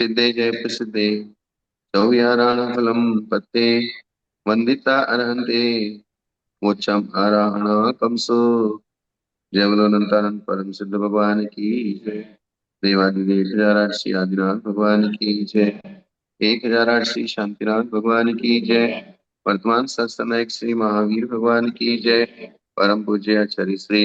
सिद्धे जय प्रसिद्धे सौयारायण फलम पत्ते वंदिता अरहंते मोक्षम आराहण कंसो। जय बोलो अनंतानंद परम सिद्ध भगवान की जय। देवादिदेव 1008 आदिनाथ भगवान की जय। 1008 शांतिनाथ भगवान की जय। वर्तमान सत्समय श्री महावीर भगवान की जय। परम पूज्य आचार्य श्री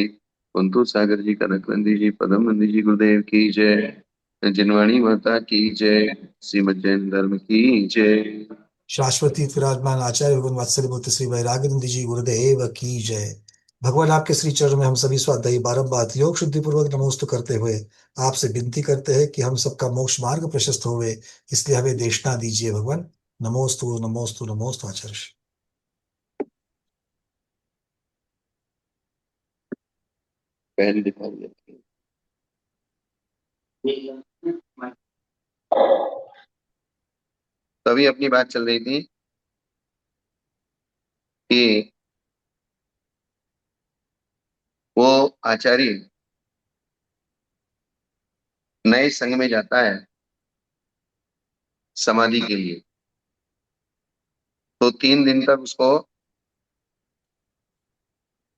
कुंतु सागर जी कनकनंदी जी पदम नंदी जी गुरुदेव की जय। जिनवाणी माता की जय। श्रीमद जैन धर्म की जय। शाश्वती विराजमान आचार्य एवं वात्सल्य मूर्ति श्री वैराग्यनंद जी गुरुदेव की जय। भगवान आपके श्री चरणों में हम सभी स्वाध्यायी बारंबार योग शुद्धि पूर्वक नमोस्तु करते हुए आपसे विनती करते हैं कि हम सबका मोक्ष मार्ग प्रशस्त होवे, इसलिए हमें देशना दीजिए भगवान। नमोस्तु नमोस्तु नमोस्तु आचार्य। पहले दिखा दिया। तभी अपनी बात चल रही थी कि वो आचार्य नए संघ में जाता है समाधि के लिए। तो 3 दिन तक उसको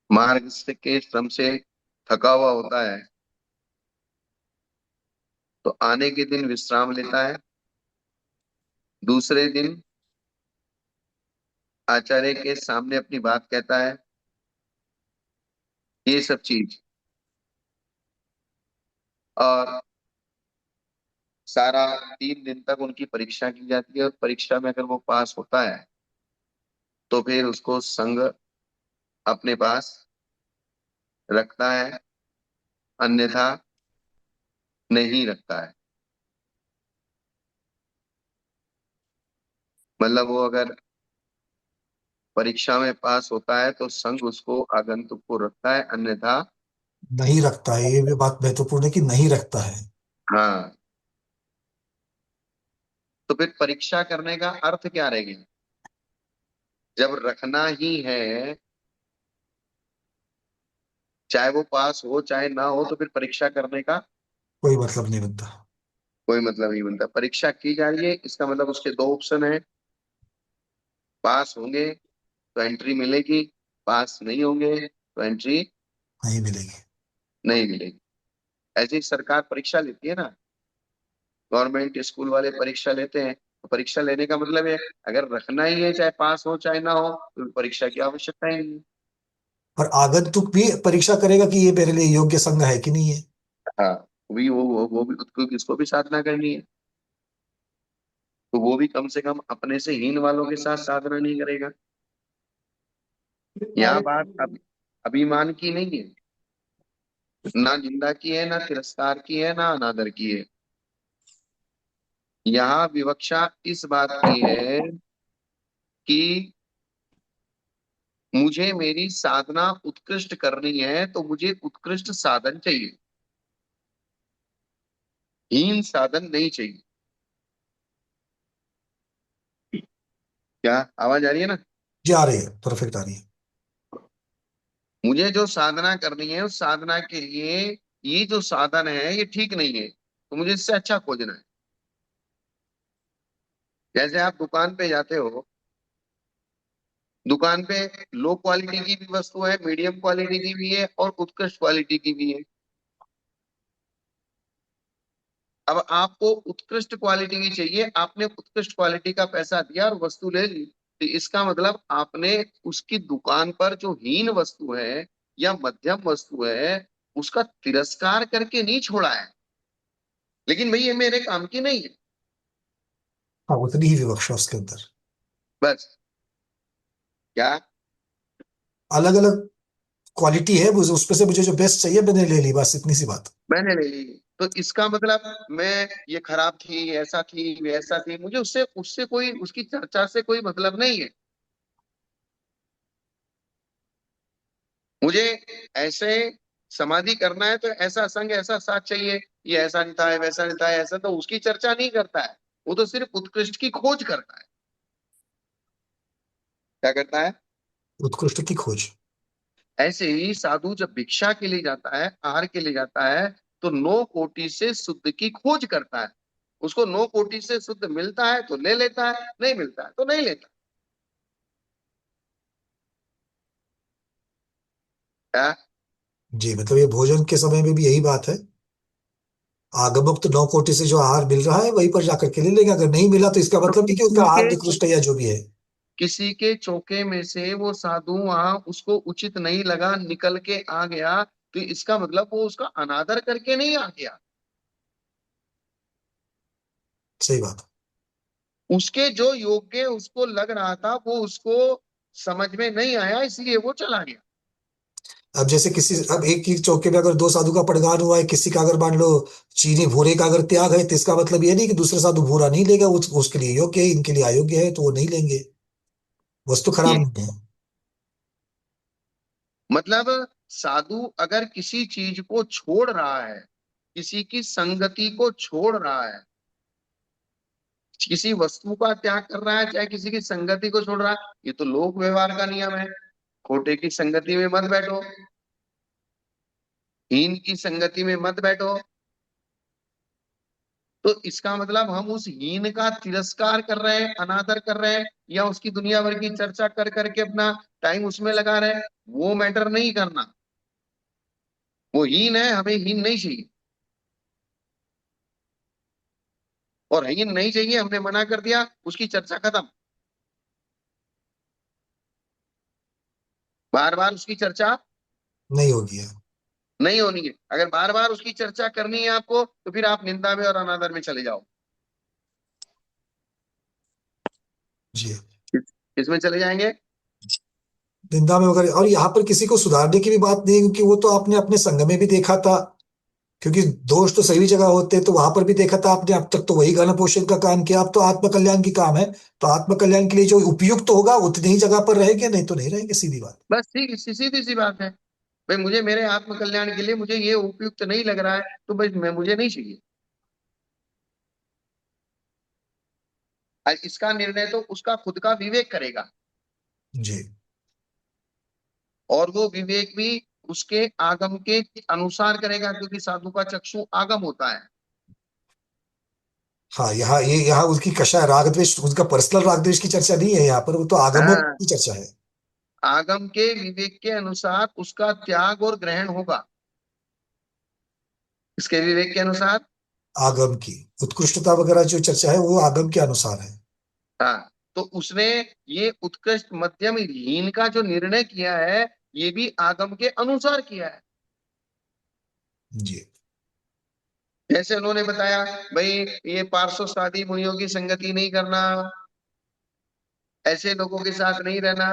मार्ग से के श्रम से थका हुआ होता है। तो आने के दिन विश्राम लेता है। दूसरे दिन आचार्य के सामने अपनी बात कहता है। ये सब चीज और सारा 3 दिन तक उनकी परीक्षा की जाती है और परीक्षा में अगर वो पास होता है तो फिर उसको संघ अपने पास रखता है, अन्यथा नहीं रखता है। मतलब वो अगर परीक्षा में पास होता है तो संघ उसको आगंतुक को रखता है, अन्यथा नहीं रखता है, ये भी बात महत्वपूर्ण है कि नहीं रखता है। हाँ। तो फिर परीक्षा करने का अर्थ क्या रहेगा जब रखना ही है। चाहे वो पास हो चाहे ना हो तो फिर परीक्षा करने का कोई मतलब नहीं बनता। कोई मतलब नहीं बनता। परीक्षा की जा रही है इसका मतलब उसके दो ऑप्शन है। पास होंगे तो एंट्री मिलेगी, पास नहीं होंगे तो एंट्री नहीं मिलेगी। नहीं मिलेगी। ऐसे ही सरकार परीक्षा लेती है ना। गवर्नमेंट स्कूल वाले परीक्षा लेते हैं तो परीक्षा लेने का मतलब है अगर रखना ही है चाहे पास हो चाहे ना हो तो परीक्षा की आवश्यकता ही नहीं है। और आगंतुक भी परीक्षा करेगा कि ये मेरे लिए योग्य संघ है कि नहीं है। हाँ। वो भी उसको किसको भी साधना करनी है तो वो भी कम से कम अपने से हीन वालों के साथ साधना नहीं करेगा। यहाँ बात अभिमान की नहीं है, ना निंदा की है, ना तिरस्कार की है, ना अनादर की है। यहाँ विवक्षा इस बात की है कि मुझे मेरी साधना उत्कृष्ट करनी है तो मुझे उत्कृष्ट साधन चाहिए, हीन साधन नहीं चाहिए। क्या आवाज आ रही है ना। जी आ रही है, परफेक्ट आ रही है। मुझे जो साधना करनी है उस साधना के लिए ये जो साधन है ये ठीक नहीं है तो मुझे इससे अच्छा खोजना है। जैसे आप दुकान पे जाते हो, दुकान पे लो क्वालिटी की भी वस्तु है, मीडियम क्वालिटी की भी है और उत्कृष्ट क्वालिटी की भी है। अब आपको उत्कृष्ट क्वालिटी की चाहिए, आपने उत्कृष्ट क्वालिटी का पैसा दिया और वस्तु ले ली तो इसका मतलब आपने उसकी दुकान पर जो हीन वस्तु है या मध्यम वस्तु है उसका तिरस्कार करके नहीं छोड़ा है, लेकिन भाई ये मेरे काम की नहीं है। हाँ, उतनी ही विवक्षा उसके अंदर। बस। क्या अलग अलग क्वालिटी है, उसमें से मुझे जो बेस्ट चाहिए मैंने ले ली, बस इतनी सी बात। मैंने ले ली तो इसका मतलब मैं ये खराब थी ऐसा थी वैसा थी, मुझे उससे उससे कोई उसकी चर्चा से कोई मतलब नहीं है। मुझे ऐसे समाधि करना है तो ऐसा संग ऐसा साथ चाहिए। ये ऐसा नहीं था वैसा नहीं था ऐसा, तो उसकी चर्चा नहीं करता है। वो तो सिर्फ उत्कृष्ट की खोज करता है। क्या करता है। उत्कृष्ट की खोज। ऐसे ही साधु जब भिक्षा के लिए जाता है, आहार के लिए जाता है तो 9 कोटि से शुद्ध की खोज करता है। उसको 9 कोटि से शुद्ध मिलता है तो ले लेता है, नहीं मिलता है तो नहीं लेता। क्या? जी, मतलब ये भोजन के समय में भी यही बात है। आगमुक्त 9 कोटि से जो आहार मिल रहा है वहीं पर जाकर के ले लेगा, अगर नहीं मिला तो इसका तो मतलब नहीं कि उसका किसी आहार के निकृष्ट है या जो भी है। किसी के चौके में से वो साधु वहां उसको उचित नहीं लगा, निकल के आ गया, तो इसका मतलब वो उसका अनादर करके नहीं आ गया। सही बात। उसके जो योग्य उसको लग रहा था वो उसको समझ में नहीं आया, इसलिए वो चला गया। अब जैसे किसी, अब एक ही चौके पे अगर दो साधु का पड़गान हुआ है, किसी का अगर मान लो चीनी भूरे का अगर त्याग है, तो इसका मतलब ये नहीं कि दूसरे साधु भूरा नहीं लेगा, उसके लिए योग्य है, इनके लिए अयोग्य है तो वो नहीं लेंगे। वस्तु खराब ये नहीं है। मतलब साधु अगर किसी चीज को छोड़ रहा है, किसी की संगति को छोड़ रहा है, किसी वस्तु का त्याग कर रहा है, चाहे किसी की संगति को छोड़ रहा है, ये तो लोक व्यवहार का नियम है। खोटे की संगति में मत बैठो, हीन की संगति में मत बैठो। तो इसका मतलब हम उस हीन का तिरस्कार कर रहे हैं, अनादर कर रहे हैं, या उसकी दुनिया भर की चर्चा कर करके अपना टाइम उसमें लगा रहे हैं, वो मैटर नहीं करना। वो हीन है, हमें हीन नहीं चाहिए, और हीन नहीं चाहिए, हमने मना कर दिया, उसकी चर्चा खत्म। बार बार उसकी चर्चा नहीं होगी है। नहीं होनी है। अगर बार बार उसकी चर्चा करनी है आपको, तो फिर आप निंदा में और अनादर में चले जाओ। जी। किसमें चले जाएंगे? निंदा में वगैरह, और यहाँ पर किसी को सुधारने की भी बात नहीं है, क्योंकि वो तो आपने अपने संग में भी देखा था। क्योंकि दोष तो सही जगह होते हैं, तो वहां पर भी देखा था आपने, अब तक तो वही गाना पोषण का काम किया, अब तो आत्म कल्याण की काम है। तो आत्म कल्याण के लिए जो उपयुक्त होगा उतनी ही जगह पर रहेंगे, नहीं तो नहीं रहेंगे, सीधी बात। बस ठीक, सीधी सी बात है। भाई मुझे मेरे आत्म कल्याण के लिए मुझे ये उपयुक्त नहीं लग रहा है, तो भाई मैं मुझे नहीं चाहिए। और इसका निर्णय तो उसका खुद का विवेक करेगा, जी। और वो विवेक भी उसके आगम के अनुसार करेगा, क्योंकि साधु का चक्षु आगम होता है। हाँ, यहाँ उसकी कषाय राग द्वेष, उसका पर्सनल राग द्वेष की चर्चा नहीं है यहाँ पर, वो तो आगमों हाँ, की चर्चा है। आगम के विवेक के अनुसार उसका त्याग और ग्रहण होगा, इसके विवेक के अनुसार। आगम की उत्कृष्टता वगैरह जो चर्चा है वो आगम के अनुसार है। हाँ, तो उसने ये उत्कृष्ट मध्यम हीन का जो निर्णय किया है, ये भी आगम के अनुसार किया है। जी। जैसे उन्होंने बताया, भाई ये पार्श्व साधी मुनियों की संगति नहीं करना, ऐसे लोगों के साथ नहीं रहना,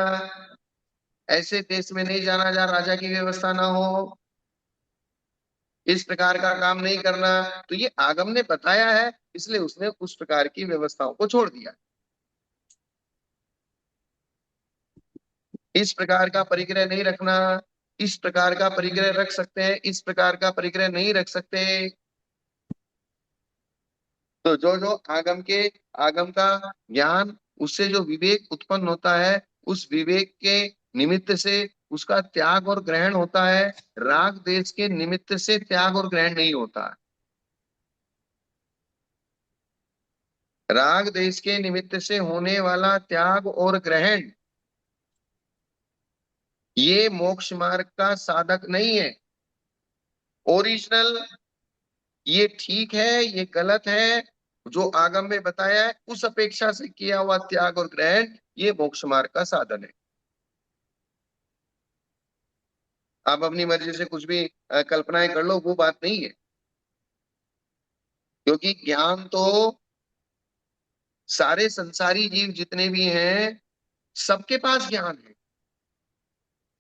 ऐसे देश में नहीं जाना जहाँ राजा की व्यवस्था ना हो, इस प्रकार का काम नहीं करना। तो ये आगम ने बताया है, इसलिए उसने उस प्रकार की व्यवस्थाओं को छोड़ दिया। इस प्रकार का परिग्रह नहीं रखना, इस प्रकार का परिग्रह रख सकते हैं, इस प्रकार का परिग्रह नहीं रख सकते। तो जो जो आगम का ज्ञान, उससे जो विवेक उत्पन्न होता है, उस विवेक के निमित्त से उसका त्याग और ग्रहण होता है। राग देश के निमित्त से त्याग और ग्रहण नहीं होता। राग देश के निमित्त से होने वाला त्याग और ग्रहण, ये मोक्ष मार्ग का साधक नहीं है। ओरिजिनल ये ठीक है, ये गलत है, जो आगम में बताया है उस अपेक्षा से किया हुआ त्याग और ग्रहण, ये मोक्ष मार्ग का साधन है। आप अपनी मर्जी से कुछ भी कल्पनाएं कर लो, वो बात नहीं है। क्योंकि ज्ञान तो सारे संसारी जीव जितने भी हैं, सबके पास ज्ञान है,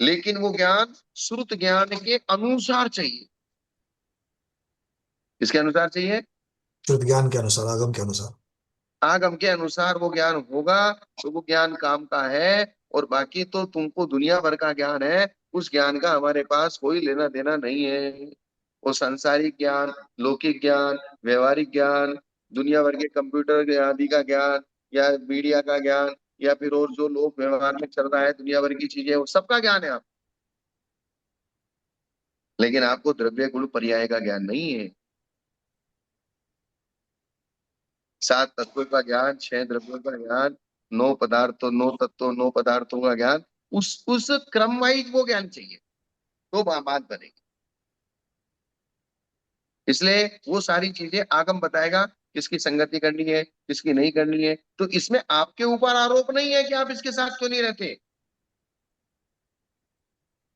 लेकिन वो ज्ञान श्रुत ज्ञान के अनुसार चाहिए। किसके अनुसार चाहिए? शुद्ध ज्ञान के अनुसार, आगम के अनुसार। आगम के अनुसार वो ज्ञान होगा, तो वो ज्ञान काम का है। और बाकी तो तुमको दुनिया भर का ज्ञान है, उस ज्ञान का हमारे पास कोई लेना देना नहीं है। वो सांसारिक ज्ञान, लौकिक ज्ञान, व्यवहारिक ज्ञान, दुनिया भर के कंप्यूटर के आदि का ज्ञान, या मीडिया का ज्ञान, या फिर और जो लोग व्यवहार में चल रहा है दुनिया भर की चीजें, वो सबका ज्ञान है आप। लेकिन आपको द्रव्य गुण पर्याय का ज्ञान नहीं है। 7 तत्वों का ज्ञान, 6 द्रव्यों का ज्ञान, 9 पदार्थों, 9 तत्वों, 9 पदार्थों का ज्ञान, उस क्रम वाइज वो ज्ञान चाहिए, तो बात बनेगी। इसलिए वो सारी चीजें आगम बताएगा, किसकी संगति करनी है, किसकी नहीं करनी है। तो इसमें आपके ऊपर आरोप नहीं है कि आप इसके साथ क्यों नहीं रहते।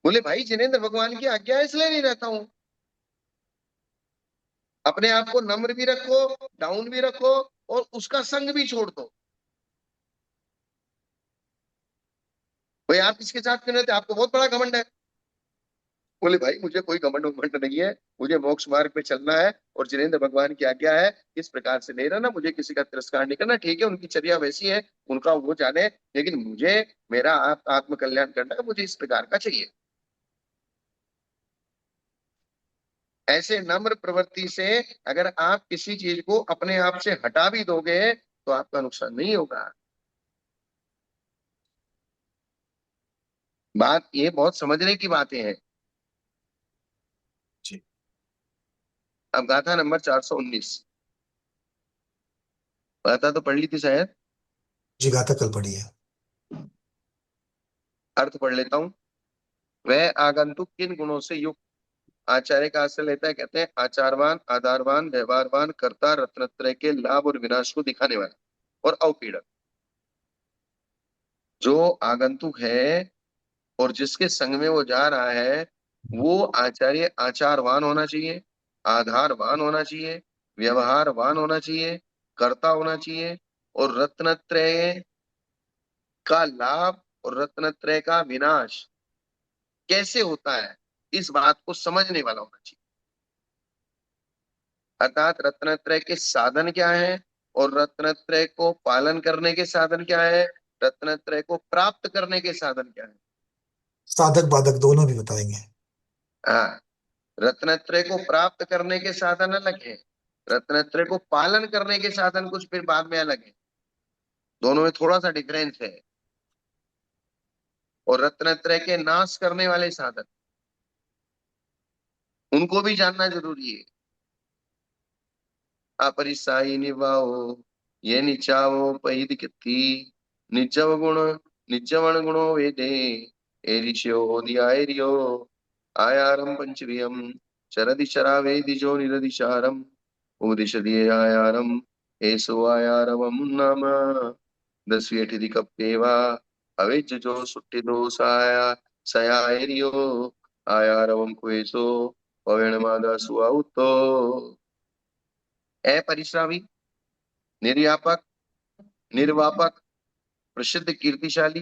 बोले भाई जिनेंद्र भगवान की आज्ञा है इसलिए नहीं रहता हूं। अपने आप को नम्र भी रखो, डाउन भी रखो, और उसका संग भी छोड़ दो। भाई आप इसके साथ क्यों रहते, आपको बहुत बड़ा घमंड है। बोले भाई मुझे कोई घमंड उमंड नहीं है, मुझे मोक्ष मार्ग पे चलना है, और जिनेंद्र भगवान की आज्ञा है इस प्रकार से नहीं रहना, मुझे किसी का तिरस्कार नहीं करना। ठीक है, उनकी चर्या वैसी है, उनका वो जाने, लेकिन मुझे मेरा आत्म कल्याण करना है, मुझे इस प्रकार का चाहिए। ऐसे नम्र प्रवृत्ति से अगर आप किसी चीज को अपने आप से हटा भी दोगे तो आपका नुकसान नहीं होगा। बात ये बहुत समझने की बातें हैं। जी। अब गाथा नंबर 419, गाथा तो पढ़ ली थी शायद, जी, गाथा कल पढ़ी है। अर्थ पढ़ लेता हूँ। वह आगंतुक किन गुणों से युक्त। आचार्य का आश्रय लेता है, कहते हैं आचारवान, आधारवान, व्यवहारवान, कर्ता, रत्नत्रय के लाभ और विनाश को दिखाने वाला और अवपीड़क। जो आगंतुक है और जिसके संग में वो जा रहा है, वो आचार्य आचारवान होना चाहिए, आधारवान होना चाहिए, व्यवहारवान होना चाहिए, कर्ता होना चाहिए, और रत्नत्रय का लाभ और रत्नत्रय का विनाश कैसे होता है इस बात को समझने वाला होना चाहिए। अर्थात रत्नत्रय के साधन क्या है, और रत्नत्रय को पालन करने के साधन क्या है, रत्नत्रय को प्राप्त करने के साधन क्या है। साधक बाधक दोनों भी बताएंगे। हाँ, रत्नत्रय को प्राप्त करने के साधन अलग है, रत्नत्रय को पालन करने के साधन कुछ फिर बाद में अलग है। दोनों में थोड़ा सा डिफरेंस है। और रत्नत्रय के नाश करने वाले साधन, उनको भी जानना जरूरी है। अपरिसाई निभाओ ये निचाओ पैद किति, निजव गुण निजवण गुणो वेदे एरिष्यो दियारियो आयारम पंचवियम चरदि चरावेदिजो निरदिशारम उपदिशदि आयारम एसो आयारवम नाम दस्वेठिदि कप्पेवा अवेज्जो सुट्टिदो साया सयाएरियो आयारवम कुएसो पवेणमादा सुआउतो। अपरिश्रावी, निर्यापक, निर्वापक, प्रसिद्ध, कीर्तिशाली,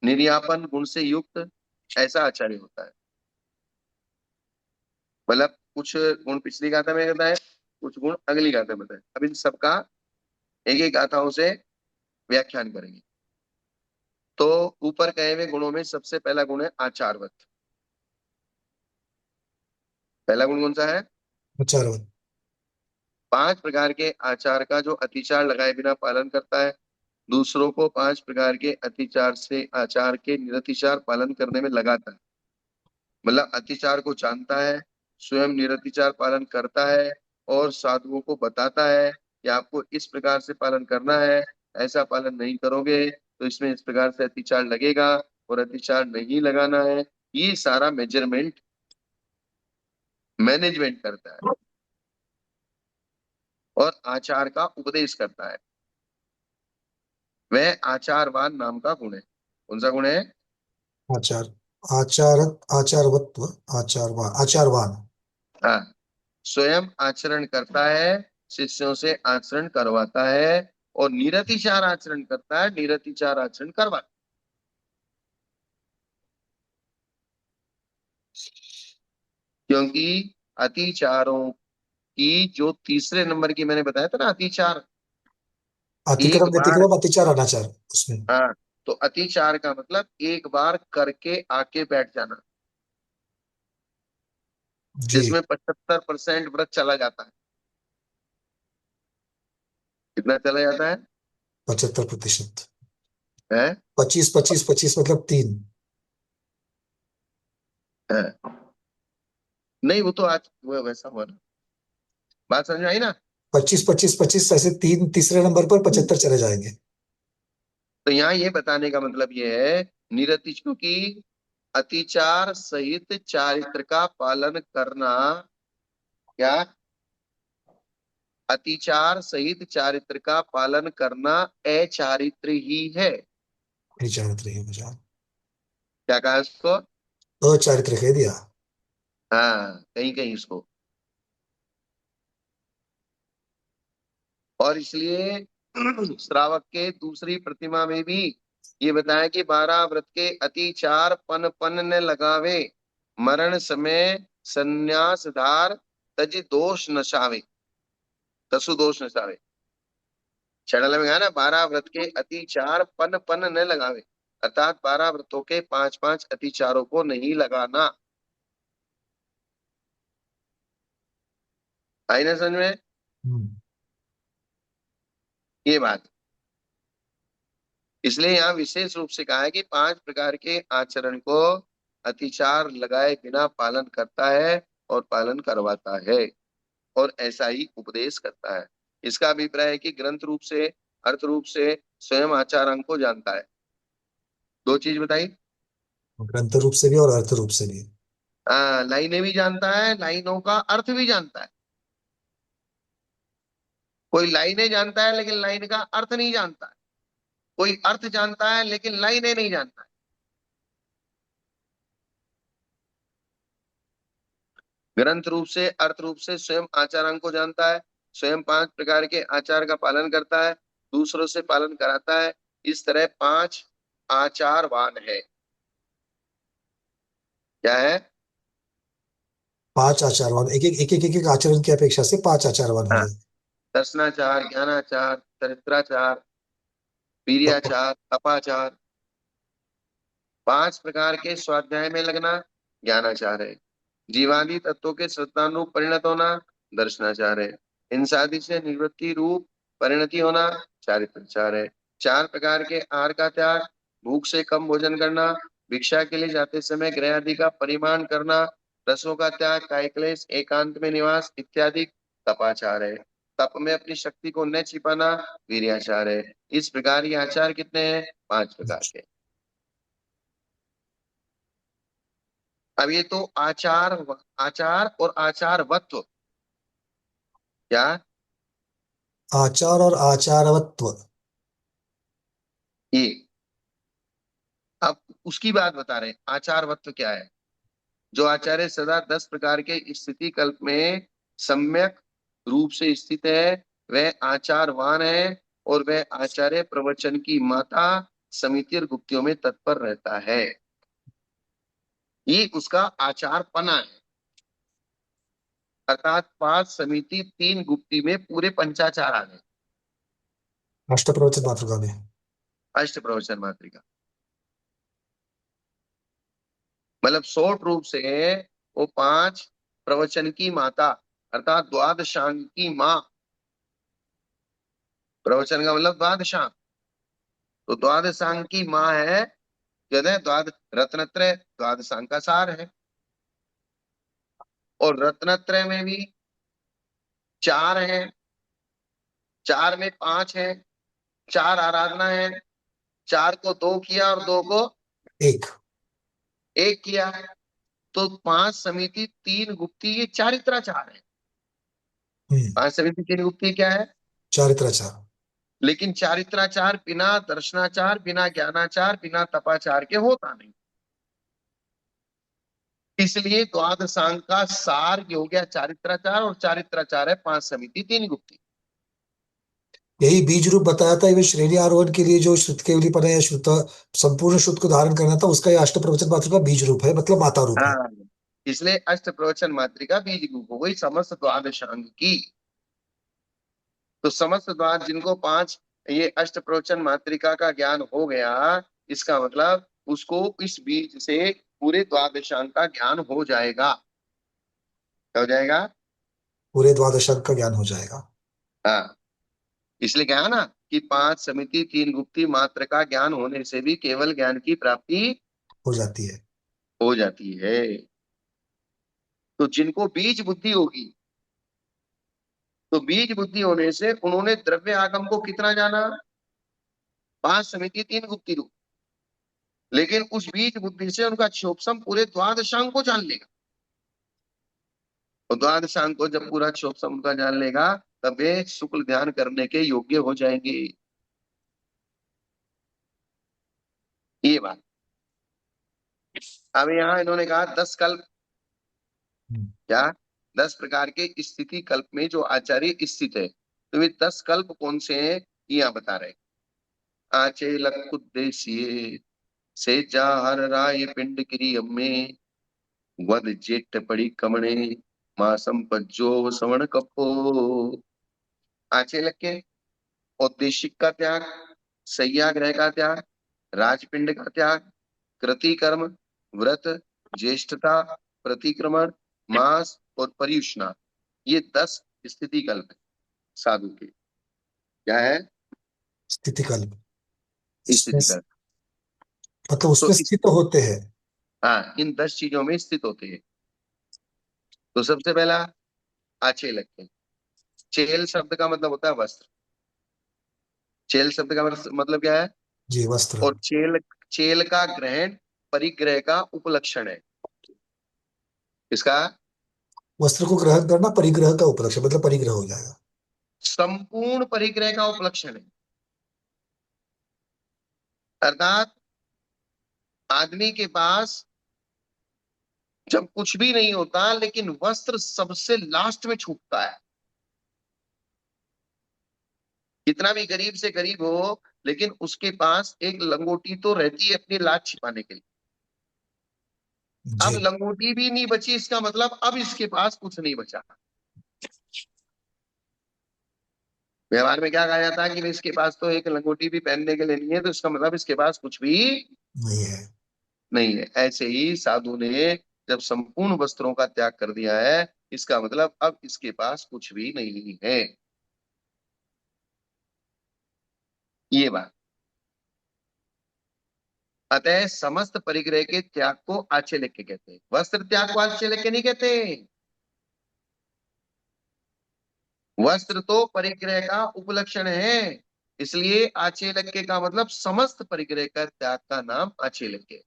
निर्यापन गुण से युक्त, ऐसा आचार्य होता है। मतलब कुछ गुण पिछली गाथा में बताए, कुछ गुण अगली गाथा में बताए। अब इन सबका एक एक गाथाओं से व्याख्यान करेंगे। तो ऊपर कहे हुए गुणों में सबसे पहला गुण है आचारवत। पहला गुण कौन सा है। आचारवत। 5 प्रकार के आचार का जो अतिचार लगाए बिना पालन करता है, दूसरों को 5 प्रकार के अतिचार से आचार के निरतिचार पालन करने में लगाता है। मतलब अतिचार को जानता है, स्वयं निरतिचार पालन करता है, और साधुओं को बताता है कि आपको इस प्रकार से पालन करना है, ऐसा पालन नहीं करोगे तो इसमें इस प्रकार से अतिचार लगेगा, और अतिचार नहीं लगाना है। ये सारा मेजरमेंट मैनेजमेंट करता है, और आचार का उपदेश करता है। वह आचारवान नाम का गुण है। कौन सा गुण है। आचार, आचारक, आचारवत्व, आचारवान, आचारवान। हाँ, स्वयं आचरण करता है, शिष्यों से आचरण करवाता है, और निरतिचार आचरण करता है, निरतिचार आचरण करवाता है। क्योंकि अतिचारों की जो तीसरे नंबर की मैंने बताया था ना, अतिचार, एक अतिक्रम, बार, व्यतिक्रम, अतिचार, अनाचार उसमें। हाँ, तो अतिचार का मतलब एक बार करके आके बैठ जाना, जी। जिसमें 75% व्रत चला जाता है। कितना चला जाता 75%। है? 25, 25, 25 मतलब 3। है। नहीं, वो तो आज वो वैसा हुआ ना। बात समझ में आई ना। 25 25 25 ऐसे तीन, तीसरे नंबर पर 75 चले जाएंगे। तो यहाँ ये बताने का मतलब ये है, निरतिशु की अतिचार सहित चारित्र का पालन करना, क्या, अतिचार सहित चारित्र का पालन करना अचारित्र ही है। चारित्र ही बचा। क्या कहा इसको? अचारित्र कह दिया। हाँ, कहीं कहीं इसको। और इसलिए श्रावक के दूसरी प्रतिमा में भी ये बताया कि 12 व्रत के अतिचार पन पन न लगावे, मरण समय संन्यास धार, तज दोष नशावे, तसु दोष नशावे। छड़ल में कहा ना, 12 व्रत के अतिचार पन पन न लगावे, अर्थात 12 व्रतों के पांच पांच अतिचारों को नहीं लगाना। आई ना समझ में? हम्म। ये बात, इसलिए यहाँ विशेष रूप से कहा है कि 5 प्रकार के आचरण को अतिचार लगाए बिना पालन करता है और पालन करवाता है, और ऐसा ही उपदेश करता है। इसका अभिप्राय है कि ग्रंथ रूप से, अर्थ रूप से स्वयं आचारांग को जानता है। दो चीज बताई। ग्रंथ रूप से भी और अर्थ रूप से भी। लाइनें भी जानता है, लाइनों का अर्थ भी जानता है। कोई लाइनें जानता है लेकिन लाइन का अर्थ नहीं जानता है, कोई अर्थ जानता है लेकिन लाइनें नहीं जानता है। ग्रंथ रूप से, अर्थ रूप से स्वयं आचारांग को जानता है, स्वयं 5 प्रकार के आचार का पालन करता है, दूसरों से पालन कराता है। इस तरह 5 आचारवान है। क्या है? 5 आचारवान, एक एक आचरण की अपेक्षा से 5 आचारवान हो हाँ, गए। दर्शनाचार, ज्ञानाचार, चरित्राचार, वीर्याचार, तपाचार। 5 प्रकार के स्वाध्याय में लगना ज्ञानाचार है। जीवादि तत्वों के श्रद्धानुरूप परिणत होना दर्शनाचार है। हिंसादि से निवृत्ति रूप परिणति होना चारित्राचार है। 4 प्रकार के आहार का त्याग, भूख से कम भोजन करना, भिक्षा के लिए जाते समय गृह आदि का परिमाण करना, रसों का त्याग, काय क्लेश, एकांत में निवास इत्यादि तपाचार है। तप में अपनी शक्ति को न छिपाना वीर्याचार है। इस प्रकार ये आचार कितने हैं? 5 प्रकार के। अब ये तो आचार, आचार और आचारवत्व, क्या, आचार और आचारवत्व। ये अब उसकी बात बता रहे हैं। आचारवत्व क्या है? जो आचार्य सदा 10 प्रकार के स्थिति कल्प में सम्यक रूप से स्थित है, वह आचारवान है, और वह आचार्य प्रवचन की माता समिति और गुप्तियों में तत्पर रहता है। ये उसका आचारपना है। अर्थात 5 समिति 3 गुप्ती में पूरे पंचाचार आ गए। अष्ट प्रवचन मातृका में। अष्ट प्रवचन मात्रिका मतलब शॉर्ट रूप से वो 5 प्रवचन की माता, अर्थात द्वादशांग की माँ। प्रवचन का मतलब द्वादशांग, तो द्वादशांग की माँ है जो है रत्नत्रय द्वादशांग का सार है। और रत्नत्रय में भी 4 है, 4 में 5 है, 4 आराधना है, 4 को 2 किया और 2 को एक। 1 किया। तो 5 समिति 3 गुप्ती, ये चारित्राचार है। हम्म। 5 समिति 3 गुप्ती क्या है? चारित्राचार। लेकिन चारित्राचार बिना दर्शनाचार, बिना ज्ञानाचार, बिना तपाचार के होता नहीं। इसलिए द्वादशांग का सार ये हो गया चारित्राचार, और चारित्राचार है 5 समिति 3 गुप्ती। यही बीज रूप बताया था, ये श्रेणी आरोहण के लिए जो श्रुत केवलीपन है या श्रुत, संपूर्ण श्रुत को धारण करना था, उसका ये अष्ट प्रवचन मात्र का बीज रूप है, मतलब माता रूप है। हाँ, इसलिए अष्ट प्रवचन मात्रिका बीज रूप हो गई समस्त द्वादशांग की। तो समस्त द्वार जिनको 5 ये अष्ट प्रवचन मात्रिका का ज्ञान हो गया, इसका मतलब उसको इस बीज से पूरे द्वादशांग का ज्ञान हो जाएगा। क्या हो जाएगा? पूरे द्वादशांग का ज्ञान हो जाएगा। हाँ, इसलिए कहा ना कि 5 समिति 3 गुप्ती मात्र का ज्ञान होने से भी केवल ज्ञान की प्राप्ति हो जाती है। हो जाती है। तो जिनको बीज बुद्धि होगी, तो बीज बुद्धि होने से उन्होंने द्रव्य आगम को कितना जाना? 5 समिति 3 गुप्ति रूप। लेकिन उस बीज बुद्धि से उनका क्षोभसम पूरे द्वादशांग को जान लेगा। और द्वादशांग को जब पूरा क्षोभसम उनका जान लेगा, तब वे शुक्ल ध्यान करने के योग्य हो जाएंगे। ये बात। अब यहाँ इन्होंने कहा 10 कल्प। हम्म। क्या? 10 प्रकार के स्थिति कल्प में जो आचार्य स्थित है, तो वे 10 कल्प कौन से हैं, ये यहाँ बता रहे हैं। आचे लकुद्देश्ये से जाहर राय पिंड गिरी अम्मे वद जेठ पड़ी कमणे मासम पज्जो सवण कपो। आचे लग के औदेशिक का त्याग, सत्याग्रह का त्याग, राजपिंड का त्याग, कृतिकर्म, व्रत, ज्येष्ठता, प्रतिक्रमण, मास और पर्युषणा, ये 10 स्थिति कल्प है साधु के। क्या है? स्थिति कल्प। इसमें स्थिति कल्प। मतलब तो उसमें इस, स्थित होते हैं। हाँ, इन 10 चीजों में स्थित होते हैं। तो सबसे पहला आचेल के। चेल शब्द का मतलब होता है वस्त्र। चेल शब्द का मतलब क्या है? जी, वस्त्र। और चेल, चेल का ग्रहण परिग्रह का उपलक्षण है। इसका वस्त्र को ग्रहण करना परिग्रह का उपलक्ष्य, मतलब परिग्रह हो जाएगा। संपूर्ण परिग्रह का उपलक्षण है। अर्थात आदमी के पास जब कुछ भी नहीं होता, लेकिन वस्त्र सबसे लास्ट में छूटता है। कितना भी गरीब से गरीब हो, लेकिन उसके पास एक लंगोटी तो रहती है अपनी लाज छिपाने के लिए। अब जी। लंगोटी भी नहीं बची, इसका मतलब अब इसके पास कुछ नहीं बचा। व्यवहार में क्या कहा जाता है कि भाई इसके पास तो एक लंगोटी भी पहनने के लिए नहीं है, तो इसका मतलब इसके पास कुछ भी नहीं है। नहीं है। ऐसे ही साधु ने जब संपूर्ण वस्त्रों का त्याग कर दिया है, इसका मतलब अब इसके पास कुछ भी नहीं है। ये बात। अतः समस्त परिग्रह के त्याग को आच्छेलक्य कहते हैं, वस्त्र त्याग को आच्छेलक्य नहीं कहते। वस्त्र तो परिग्रह का उपलक्षण है, इसलिए आच्छेलक्य का मतलब समस्त परिग्रह का त्याग का नाम आच्छेलक्य है।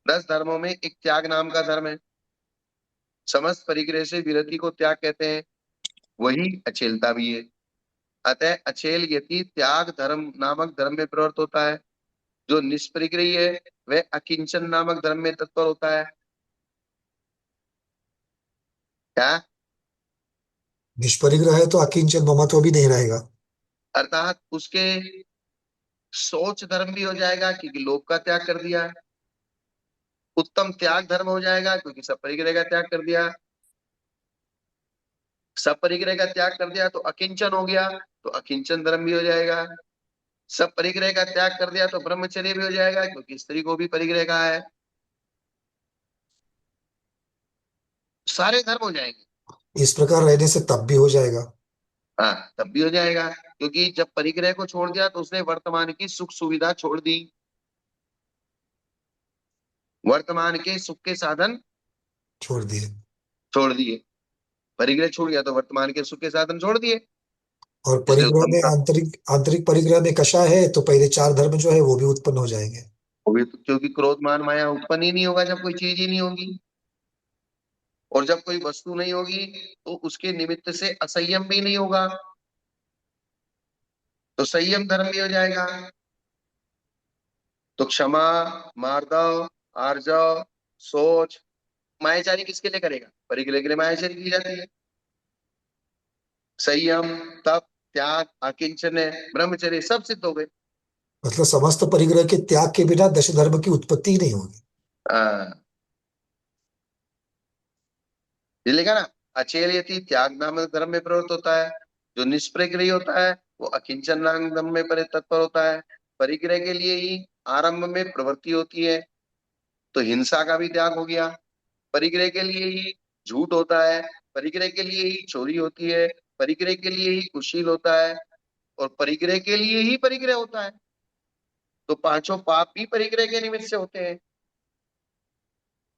10 धर्मों में एक त्याग नाम का धर्म है। समस्त परिग्रह से विरति को त्याग कहते हैं, वही अचेलता भी है। अतः अचेल यति त्याग धर्म नामक धर्म में प्रवृत्त होता है। जो निष्परिग्रही है वह अकिंचन नामक धर्म में तत्पर होता है। क्या? निष्परिग्रह है तो अकिंचन ममत्व भी नहीं रहेगा। अर्थात उसके सोच धर्म भी हो जाएगा क्योंकि लोभ का त्याग कर दिया। उत्तम त्याग धर्म हो जाएगा क्योंकि सब परिग्रह का त्याग कर दिया। सब परिग्रह का त्याग कर दिया तो अकिंचन हो गया, तो अकिंचन धर्म भी हो जाएगा। सब परिग्रह का त्याग कर दिया तो ब्रह्मचर्य भी हो जाएगा क्योंकि स्त्री को भी परिग्रह का है। सारे धर्म हो जाएंगे। इस प्रकार रहने से तब भी हो जाएगा। हाँ, तब भी हो जाएगा क्योंकि जब परिग्रह को छोड़ दिया तो उसने वर्तमान की सुख सुविधा छोड़ दी। वर्तमान के सुख के साधन छोड़ दिए। छोड़ दिए। परिग्रह छूट गया तो वर्तमान के सुख के साधन छोड़ दिए। और इसलिए परिग्रह उत्तम में था। आंतरिक आंतरिक परिग्रह में कषा है तो पहले चार धर्म जो है वो भी उत्पन्न हो जाएंगे। वो भी तो, क्योंकि क्रोध मान माया उत्पन्न ही नहीं होगा जब कोई चीज ही नहीं होगी। और जब कोई वस्तु नहीं होगी तो उसके निमित्त से असंयम भी नहीं होगा, तो संयम धर्म भी हो जाएगा। तो क्षमा, मार्दव, आर्जव, सोच, मायाचारी किसके लिए करेगा? परिग्रह के लिए मायाचारी की जाती है। संयम, तप, त्याग, आकिंचन, ब्रह्मचर्य सब सिद्ध हो गए। मतलब समस्त परिग्रह के त्याग के बिना दश धर्म की उत्पत्ति ही नहीं होगी। हाँ, ये लिखा ना, अचेल यति त्याग नामक धर्म में प्रवृत्त होता है। जो निष्प्रग्रही होता है वो अकिंचन नामक धर्म में तत्पर होता है। परिग्रह के लिए ही आरंभ में प्रवृत्ति होती है, तो हिंसा का भी त्याग हो गया। परिग्रह के लिए ही झूठ होता है, परिग्रह के लिए ही चोरी होती है, परिग्रह के लिए ही कुशील होता है, और परिग्रह के लिए ही परिग्रह होता है। तो पांचों पाप भी परिग्रह के निमित्त से होते हैं।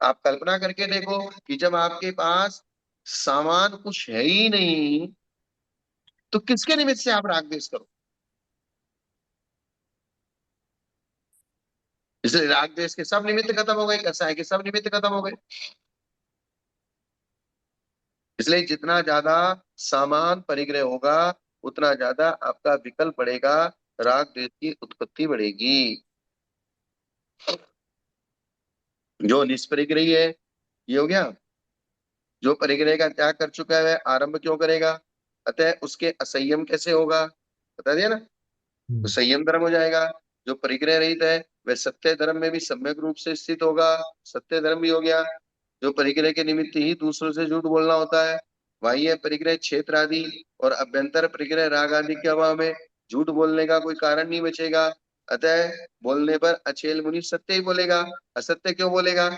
आप कल्पना करके देखो कि जब आपके पास सामान कुछ है ही नहीं, तो किसके निमित्त से आप राग द्वेष करो? इसलिए राग द्वेष के सब निमित्त खत्म हो गए, कैसा है कि सब निमित्त खत्म हो गए। इसलिए जितना ज्यादा सामान परिग्रह होगा, उतना ज्यादा आपका विकल्प बढ़ेगा, राग द्वेष की उत्पत्ति बढ़ेगी। जो निष्परिग्रही है, ये हो गया। जो परिग्रह का त्याग कर चुका है वह आरंभ क्यों करेगा? अतः उसके असंयम कैसे होगा, बता दिया ना। तो हम्म। संयम धर्म हो जाएगा। जो परिग्रह रहित है वह सत्य धर्म में भी सम्यक रूप से स्थित होगा, सत्य धर्म भी हो गया। जो परिग्रह के निमित्त ही दूसरों से झूठ बोलना होता है, बाह्य परिग्रह क्षेत्र आदि और अभ्यंतर परिग्रह राग आदि के अभाव में झूठ बोलने का कोई कारण नहीं बचेगा। अतः बोलने पर अचेल मुनि सत्य ही बोलेगा, असत्य क्यों बोलेगा?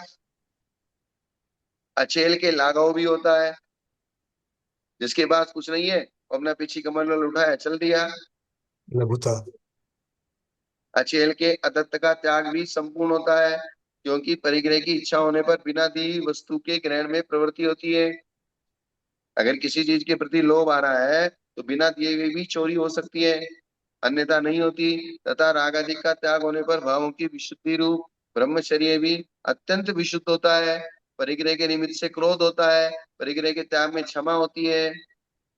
अचेल के लाघव भी होता है, जिसके पास कुछ नहीं है वो अपना पीछे कमंडल उठाया चल दिया। लघुता। अचेल के अदत्त का त्याग भी संपूर्ण होता है, क्योंकि परिग्रह की इच्छा होने पर बिना दी वस्तु के ग्रहण में प्रवृत्ति होती है। अगर किसी चीज के प्रति लोभ आ रहा है तो बिना दिए हुए भी चोरी हो सकती है, अन्यथा नहीं होती। तथा राग आदि का त्याग होने पर भावों की विशुद्धि रूप ब्रह्मचर्य भी अत्यंत विशुद्ध होता है। परिग्रह के निमित्त से क्रोध होता है, परिग्रह के त्याग में क्षमा होती है।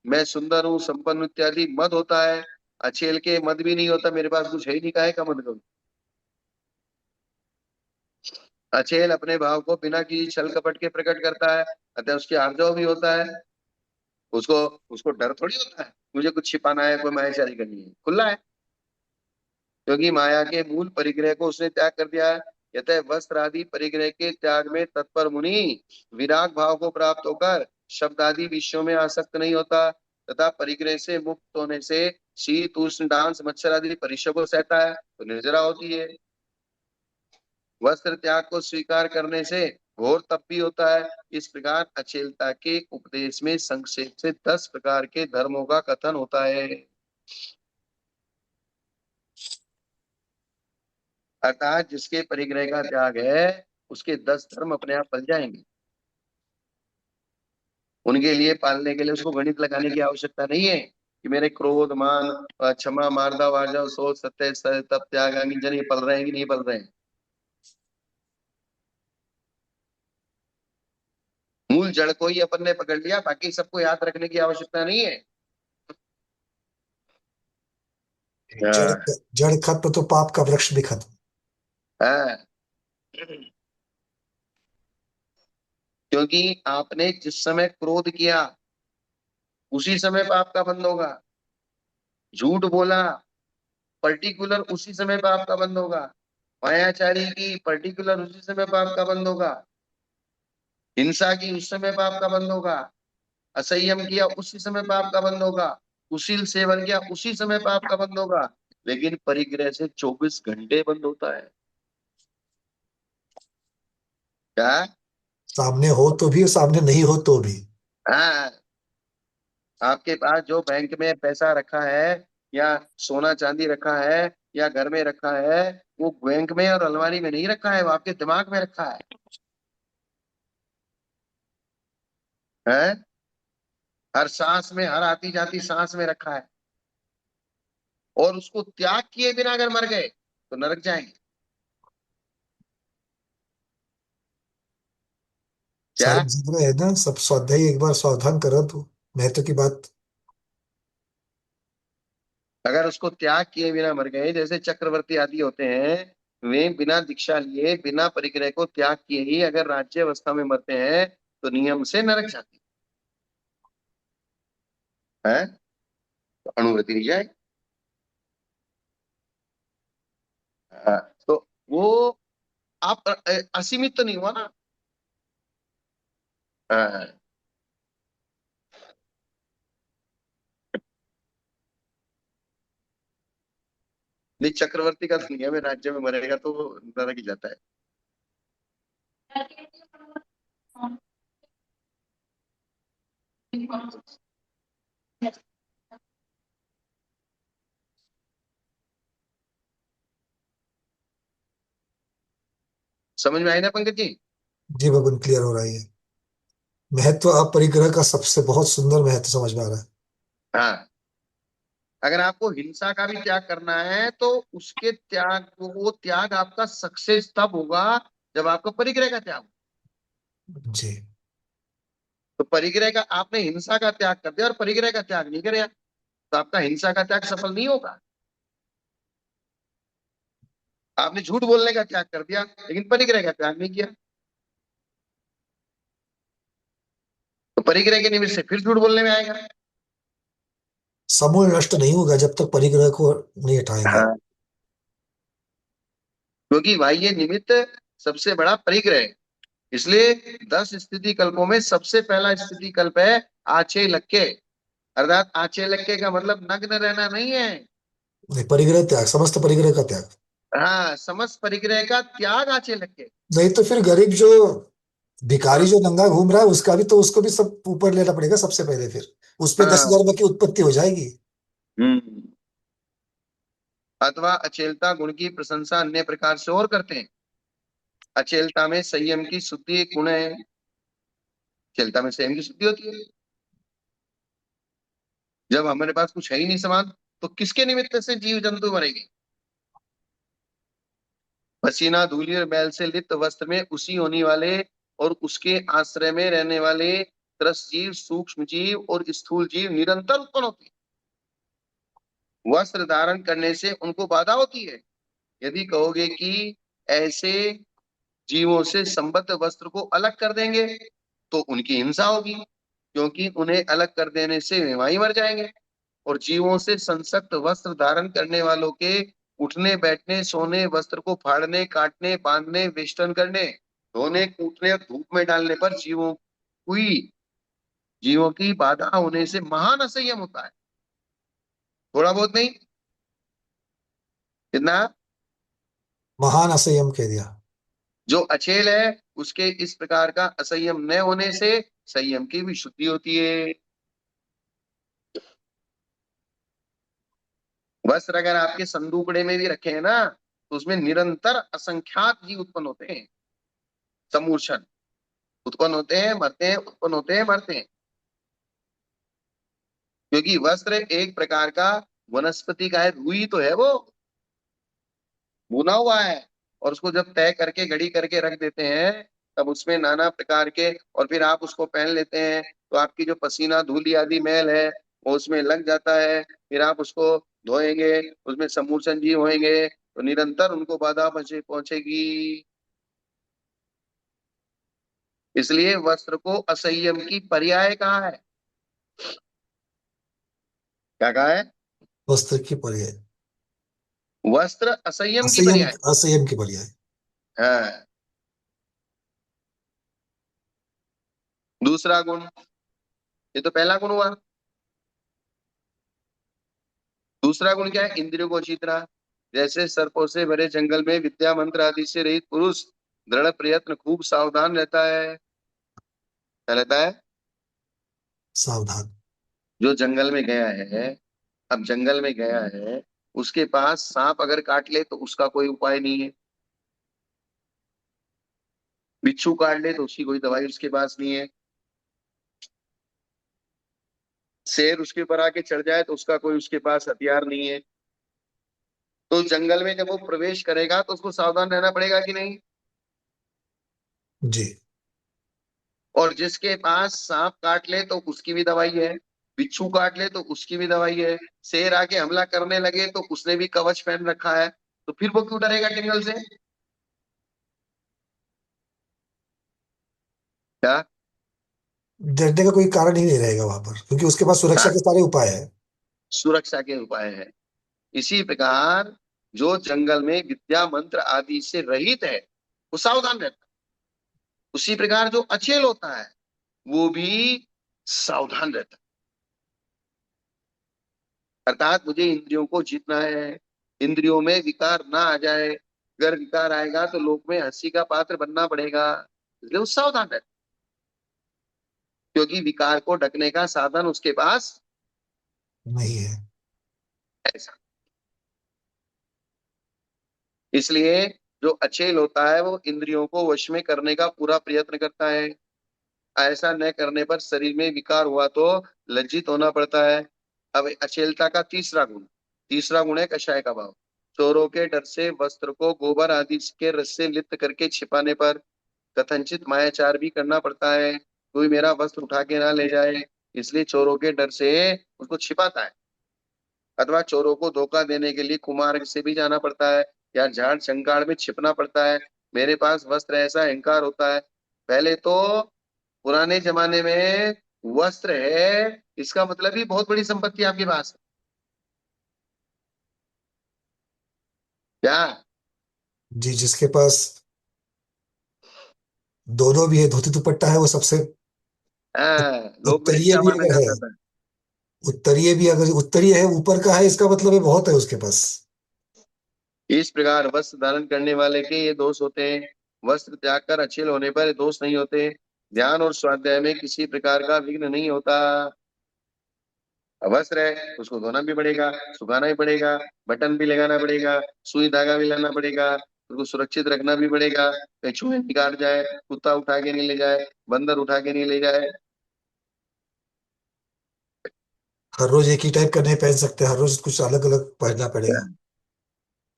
मैं सुंदर हूँ, संपन्न इत्यादि मद होता है। अचेल के मद भी नहीं होता, मेरे पास कुछ है ही नहीं, काहे का मद करूं। अचेल अपने भाव को बिना किसी छल कपट के प्रकट करता है, अतः उसके आर्जव भी होता है। उसको उसको डर थोड़ी होता है मुझे कुछ छिपाना है, कोई मायाचारी करनी है, खुला है। क्योंकि माया के मूल परिग्रह को उसने त्याग कर दिया है। यतः वस्त्र आदि परिग्रह के त्याग में तत्पर मुनि विराग भाव को प्राप्त होकर शब्द आदि विषयों में आसक्त नहीं होता, तथा परिग्रह से मुक्त होने से शीत उष्ण डांस मच्छर आदि परिश्रम को सहता है तो निर्जरा होती है। वस्त्र त्याग को स्वीकार करने से घोर तप भी होता है। इस प्रकार अचेलता के उपदेश में संक्षेप से 10 प्रकार के धर्मों का कथन होता है। अर्थात जिसके परिग्रह का त्याग है उसके 10 धर्म अपने आप पल जाएंगे। उनके लिए पालने के लिए उसको गणित लगाने की आवश्यकता नहीं है कि मेरे क्रोध मान क्षमा मार्दा वार्जा सोच सत्य तप त्याग अंगिंजन ये पल रहे हैं कि नहीं पल रहे हैं। मूल जड़ को ही अपन ने पकड़ लिया, बाकी सबको याद रखने की आवश्यकता नहीं है। जड़ हाँ। जड़ खत्म तो पाप का वृक्ष भी खत्म। हाँ। क्योंकि आपने जिस समय क्रोध किया उसी समय पाप का बंध होगा। झूठ बोला पर्टिकुलर उसी समय पाप का बंध होगा। मायाचारी की पर्टिकुलर उसी समय पाप का बंध होगा। हिंसा की उस समय पाप का बंध होगा। असंयम किया उसी समय पाप का बंध होगा। कुशील सेवन किया उसी समय पाप का बंध होगा। लेकिन परिग्रह से 24 घंटे बंद होता है। क्या? सामने हो तो भी और सामने नहीं हो तो भी। हाँ। आपके पास जो बैंक में पैसा रखा है या सोना चांदी रखा है या घर में रखा है, वो बैंक में और अलमारी में नहीं रखा है, वो आपके दिमाग में रखा है। हर सांस में, हर आती जाती सांस में रखा है। और उसको त्याग किए बिना अगर मर गए तो नरक जाएंगे। क्या? सारे जगह है ना, सब स्वाध्याय एक बार सावधान करो तो महत्व की बात। अगर उसको त्याग किए बिना मर गए, जैसे चक्रवर्ती आदि होते हैं, वे बिना दीक्षा लिए बिना परिग्रह को त्याग किए ही अगर राज्य अवस्था में मरते हैं तो नियम से नरक जाते हैं। तो अणुव्रति नहीं जाए। हाँ, तो वो आप असीमित तो नहीं हुआ ना। हाँ। नहीं, चक्रवर्ती का तो नियम है, राज्य में मरेगा तो वो नरक ही जाता है। समझ में आई ना पंकज जी? जी बबन, क्लियर हो रही है। महत्व अपरिग्रह का सबसे बहुत सुंदर महत्व समझ में आ रहा है। हाँ, अगर आपको हिंसा का भी त्याग करना है तो उसके त्याग, वो त्याग आपका सक्सेस तब होगा जब आपको परिग्रह का त्याग हो। जी। तो परिग्रह का, आपने हिंसा का त्याग कर दिया और परिग्रह का त्याग नहीं करे, तो आपका हिंसा का त्याग सफल नहीं होगा। आपने झूठ बोलने का त्याग कर दिया लेकिन परिग्रह का त्याग नहीं किया, तो परिग्रह के निमित्त से फिर झूठ बोलने में आएगा। समूल नष्ट नहीं होगा जब तक परिग्रह को नहीं हटाएंगे। हाँ, क्योंकि बाह्य निमित्त सबसे बड़ा परिग्रह है। इसलिए 10 स्थिति कल्पों में सबसे पहला स्थिति कल्प है आछे लक्के। अर्थात आछे लक्के का मतलब नग्न रहना नहीं है। नहीं, परिग्रह त्याग, समस्त परिग्रह का त्याग। हाँ, समस्त परिग्रह का त्याग आछे लक्के। नहीं तो फिर गरीब जो भिखारी हाँ, जो नंगा घूम रहा है उसका भी तो, उसको भी सब ऊपर लेना पड़ेगा सबसे पहले, फिर उस पे दस हाँ। हजार रुपये की उत्पत्ति हो जाएगी। हम्म। अथवा अचेलता गुण की प्रशंसा अन्य प्रकार से और करते हैं। अचेलता में संयम की शुद्धि एक गुण है। अचेलता में संयम की शुद्धि होती है। जब हमारे पास कुछ है ही नहीं सामान, तो किसके निमित्त से जीव जंतु मरेंगे। पसीना धूलि और मैल से लिप्त वस्त्र में उसी होने वाले और उसके आश्रय में रहने वाले त्रस जीव, सूक्ष्म जीव और स्थूल जीव निरंतर उत्पन्न होते हैं। वस्त्र धारण करने से उनको बाधा होती है। यदि कहोगे कि ऐसे जीवों से संबद्ध वस्त्र को अलग कर देंगे तो उनकी हिंसा होगी, क्योंकि उन्हें अलग कर देने से वे वहीं मर जाएंगे। और जीवों से संसक्त वस्त्र धारण करने वालों के उठने बैठने सोने, वस्त्र को फाड़ने काटने बांधने वेष्टन करने, धोने कूटने और धूप में डालने पर जीवों की बाधा होने से महान असंयम होता है। थोड़ा बहुत नहीं, कितना। महान असंयम कह दिया। जो अचेल है उसके इस प्रकार का असंयम न होने से संयम की भी शुद्धि होती है। वस्त्र अगर आपके संदूकड़े में भी रखे हैं ना, तो उसमें निरंतर असंख्यात जीव उत्पन्न होते हैं। समूर्छन, उत्पन्न होते हैं मरते हैं, उत्पन्न होते हैं मरते हैं। क्योंकि वस्त्र एक प्रकार का वनस्पति का है, रुई तो है वो, बुना हुआ है। और उसको जब तय करके घड़ी करके रख देते हैं, तब उसमें नाना प्रकार के, और फिर आप उसको पहन लेते हैं तो आपकी जो पसीना धूली आदि मैल है वो उसमें लग जाता है। फिर आप उसको धोएंगे, उसमें समूर्छन जीव होंगे तो निरंतर उनको बाधा पहुंचेगी। इसलिए वस्त्र को असंयम की पर्याय कहा है। क्या कहा है? वस्त्र की पर्याय। वस्त्र असंयम की असंयम, पर्याय। असंयम की पर्याय। हाँ। दूसरा गुण, ये तो पहला गुण हुआ। दूसरा गुण क्या है? इंद्रियों को जीतना। जैसे सर्पों से भरे जंगल में विद्या मंत्र आदि से रहित पुरुष दृढ़ प्रयत्न खूब सावधान रहता है। क्या रहता है? सावधान। जो जंगल में गया है, अब जंगल में गया है, उसके पास सांप अगर काट ले तो उसका कोई उपाय नहीं है। बिच्छू काट ले तो उसकी कोई दवाई उसके पास नहीं है। शेर उसके ऊपर आके चढ़ जाए तो उसका कोई उसके पास हथियार नहीं है। तो जंगल में जब वो प्रवेश करेगा तो उसको सावधान रहना पड़ेगा कि नहीं? जी। और जिसके पास सांप काट ले तो उसकी भी दवाई है, बिच्छू काट ले तो उसकी भी दवाई है, शेर आके हमला करने लगे तो उसने भी कवच पहन रखा है, तो फिर वो क्यों डरेगा जंगल से? क्या? डरने का कोई कारण ही नहीं रहेगा वहां पर, क्योंकि उसके पास सुरक्षा हाँ, के सारे उपाय है। सुरक्षा के उपाय है। इसी प्रकार जो जंगल में विद्या मंत्र आदि से रहित है वो सावधान रहता है। उसी प्रकार जो अचेल होता है वो भी सावधान रहता है। अर्थात मुझे इंद्रियों को जीतना है, इंद्रियों में विकार ना आ जाए। अगर विकार आएगा तो लोक में हंसी का पात्र बनना पड़ेगा, इसलिए वो सावधान रहता है। क्योंकि विकार को ढकने का साधन उसके पास नहीं है। ऐसा। इसलिए जो अचेल होता है वो इंद्रियों को वश में करने का पूरा प्रयत्न करता है। ऐसा न करने पर शरीर में विकार हुआ तो लज्जित होना पड़ता है। अब अचेलता का तीसरा गुण है कषाय का भाव। चोरों के डर से वस्त्र को गोबर आदि के रस से लिप्त करके छिपाने पर कथनचित मायाचार भी करना पड़ता है। कोई मेरा वस्त्र उठा के ना ले जाए, इसलिए चोरों के डर से उसको छिपाता है। अथवा चोरों को धोखा देने के लिए कुमार्ग से भी जाना पड़ता है, या झाड़ जंगाड़ में छिपना पड़ता है। मेरे पास वस्त्र ऐसा अहंकार होता है। पहले तो पुराने जमाने में वस्त्र है, इसका मतलब ही बहुत बड़ी संपत्ति आपके पास है। क्या? जी, जिसके पास दोनों भी है, धोती दुपट्टा है, वो सबसे हाँ, लोक उत्तरीय विशेषता भी माना अगर है, जाता था। उत्तरीय भी अगर उत्तरीय है, ऊपर का है, इसका मतलब है बहुत है उसके पास। इस प्रकार वस्त्र धारण करने वाले के ये दोष होते हैं। वस्त्र त्याग कर अचेल होने पर ये दोष नहीं होते। ध्यान और स्वाध्याय में किसी प्रकार का विघ्न नहीं होता। वस्त्र है, उसको धोना भी पड़ेगा, सुखाना भी पड़ेगा, बटन भी लगाना पड़ेगा, सुई धागा भी लाना पड़ेगा, उसको सुरक्षित रखना भी पड़ेगा, कहीं चूहे नहीं काट जाए, कुत्ता उठा के नहीं ले जाए, बंदर उठा के नहीं ले जाए। हर रोज एक ही टाइप का नहीं पहन सकते, हर रोज कुछ अलग अलग पहनना पड़ेगा।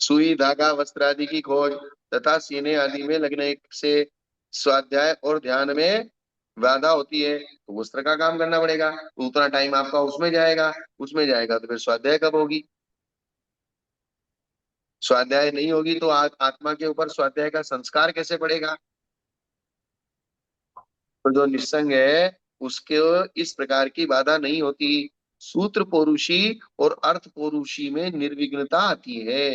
सुई धागा वस्त्र आदि की खोज तथा सीने आदि में लगने से स्वाध्याय और ध्यान में बाधा होती है, तो वस्त्र का काम करना पड़ेगा, तो उतना टाइम आपका उसमें जाएगा तो फिर स्वाध्याय कब होगी? स्वाध्याय नहीं होगी तो आत्मा के ऊपर स्वाध्याय का संस्कार कैसे पड़ेगा? तो जो निस्संग है उसके इस प्रकार की बाधा नहीं होती। सूत्र पौरुषी और अर्थ पौरुषी में निर्विघ्नता आती है।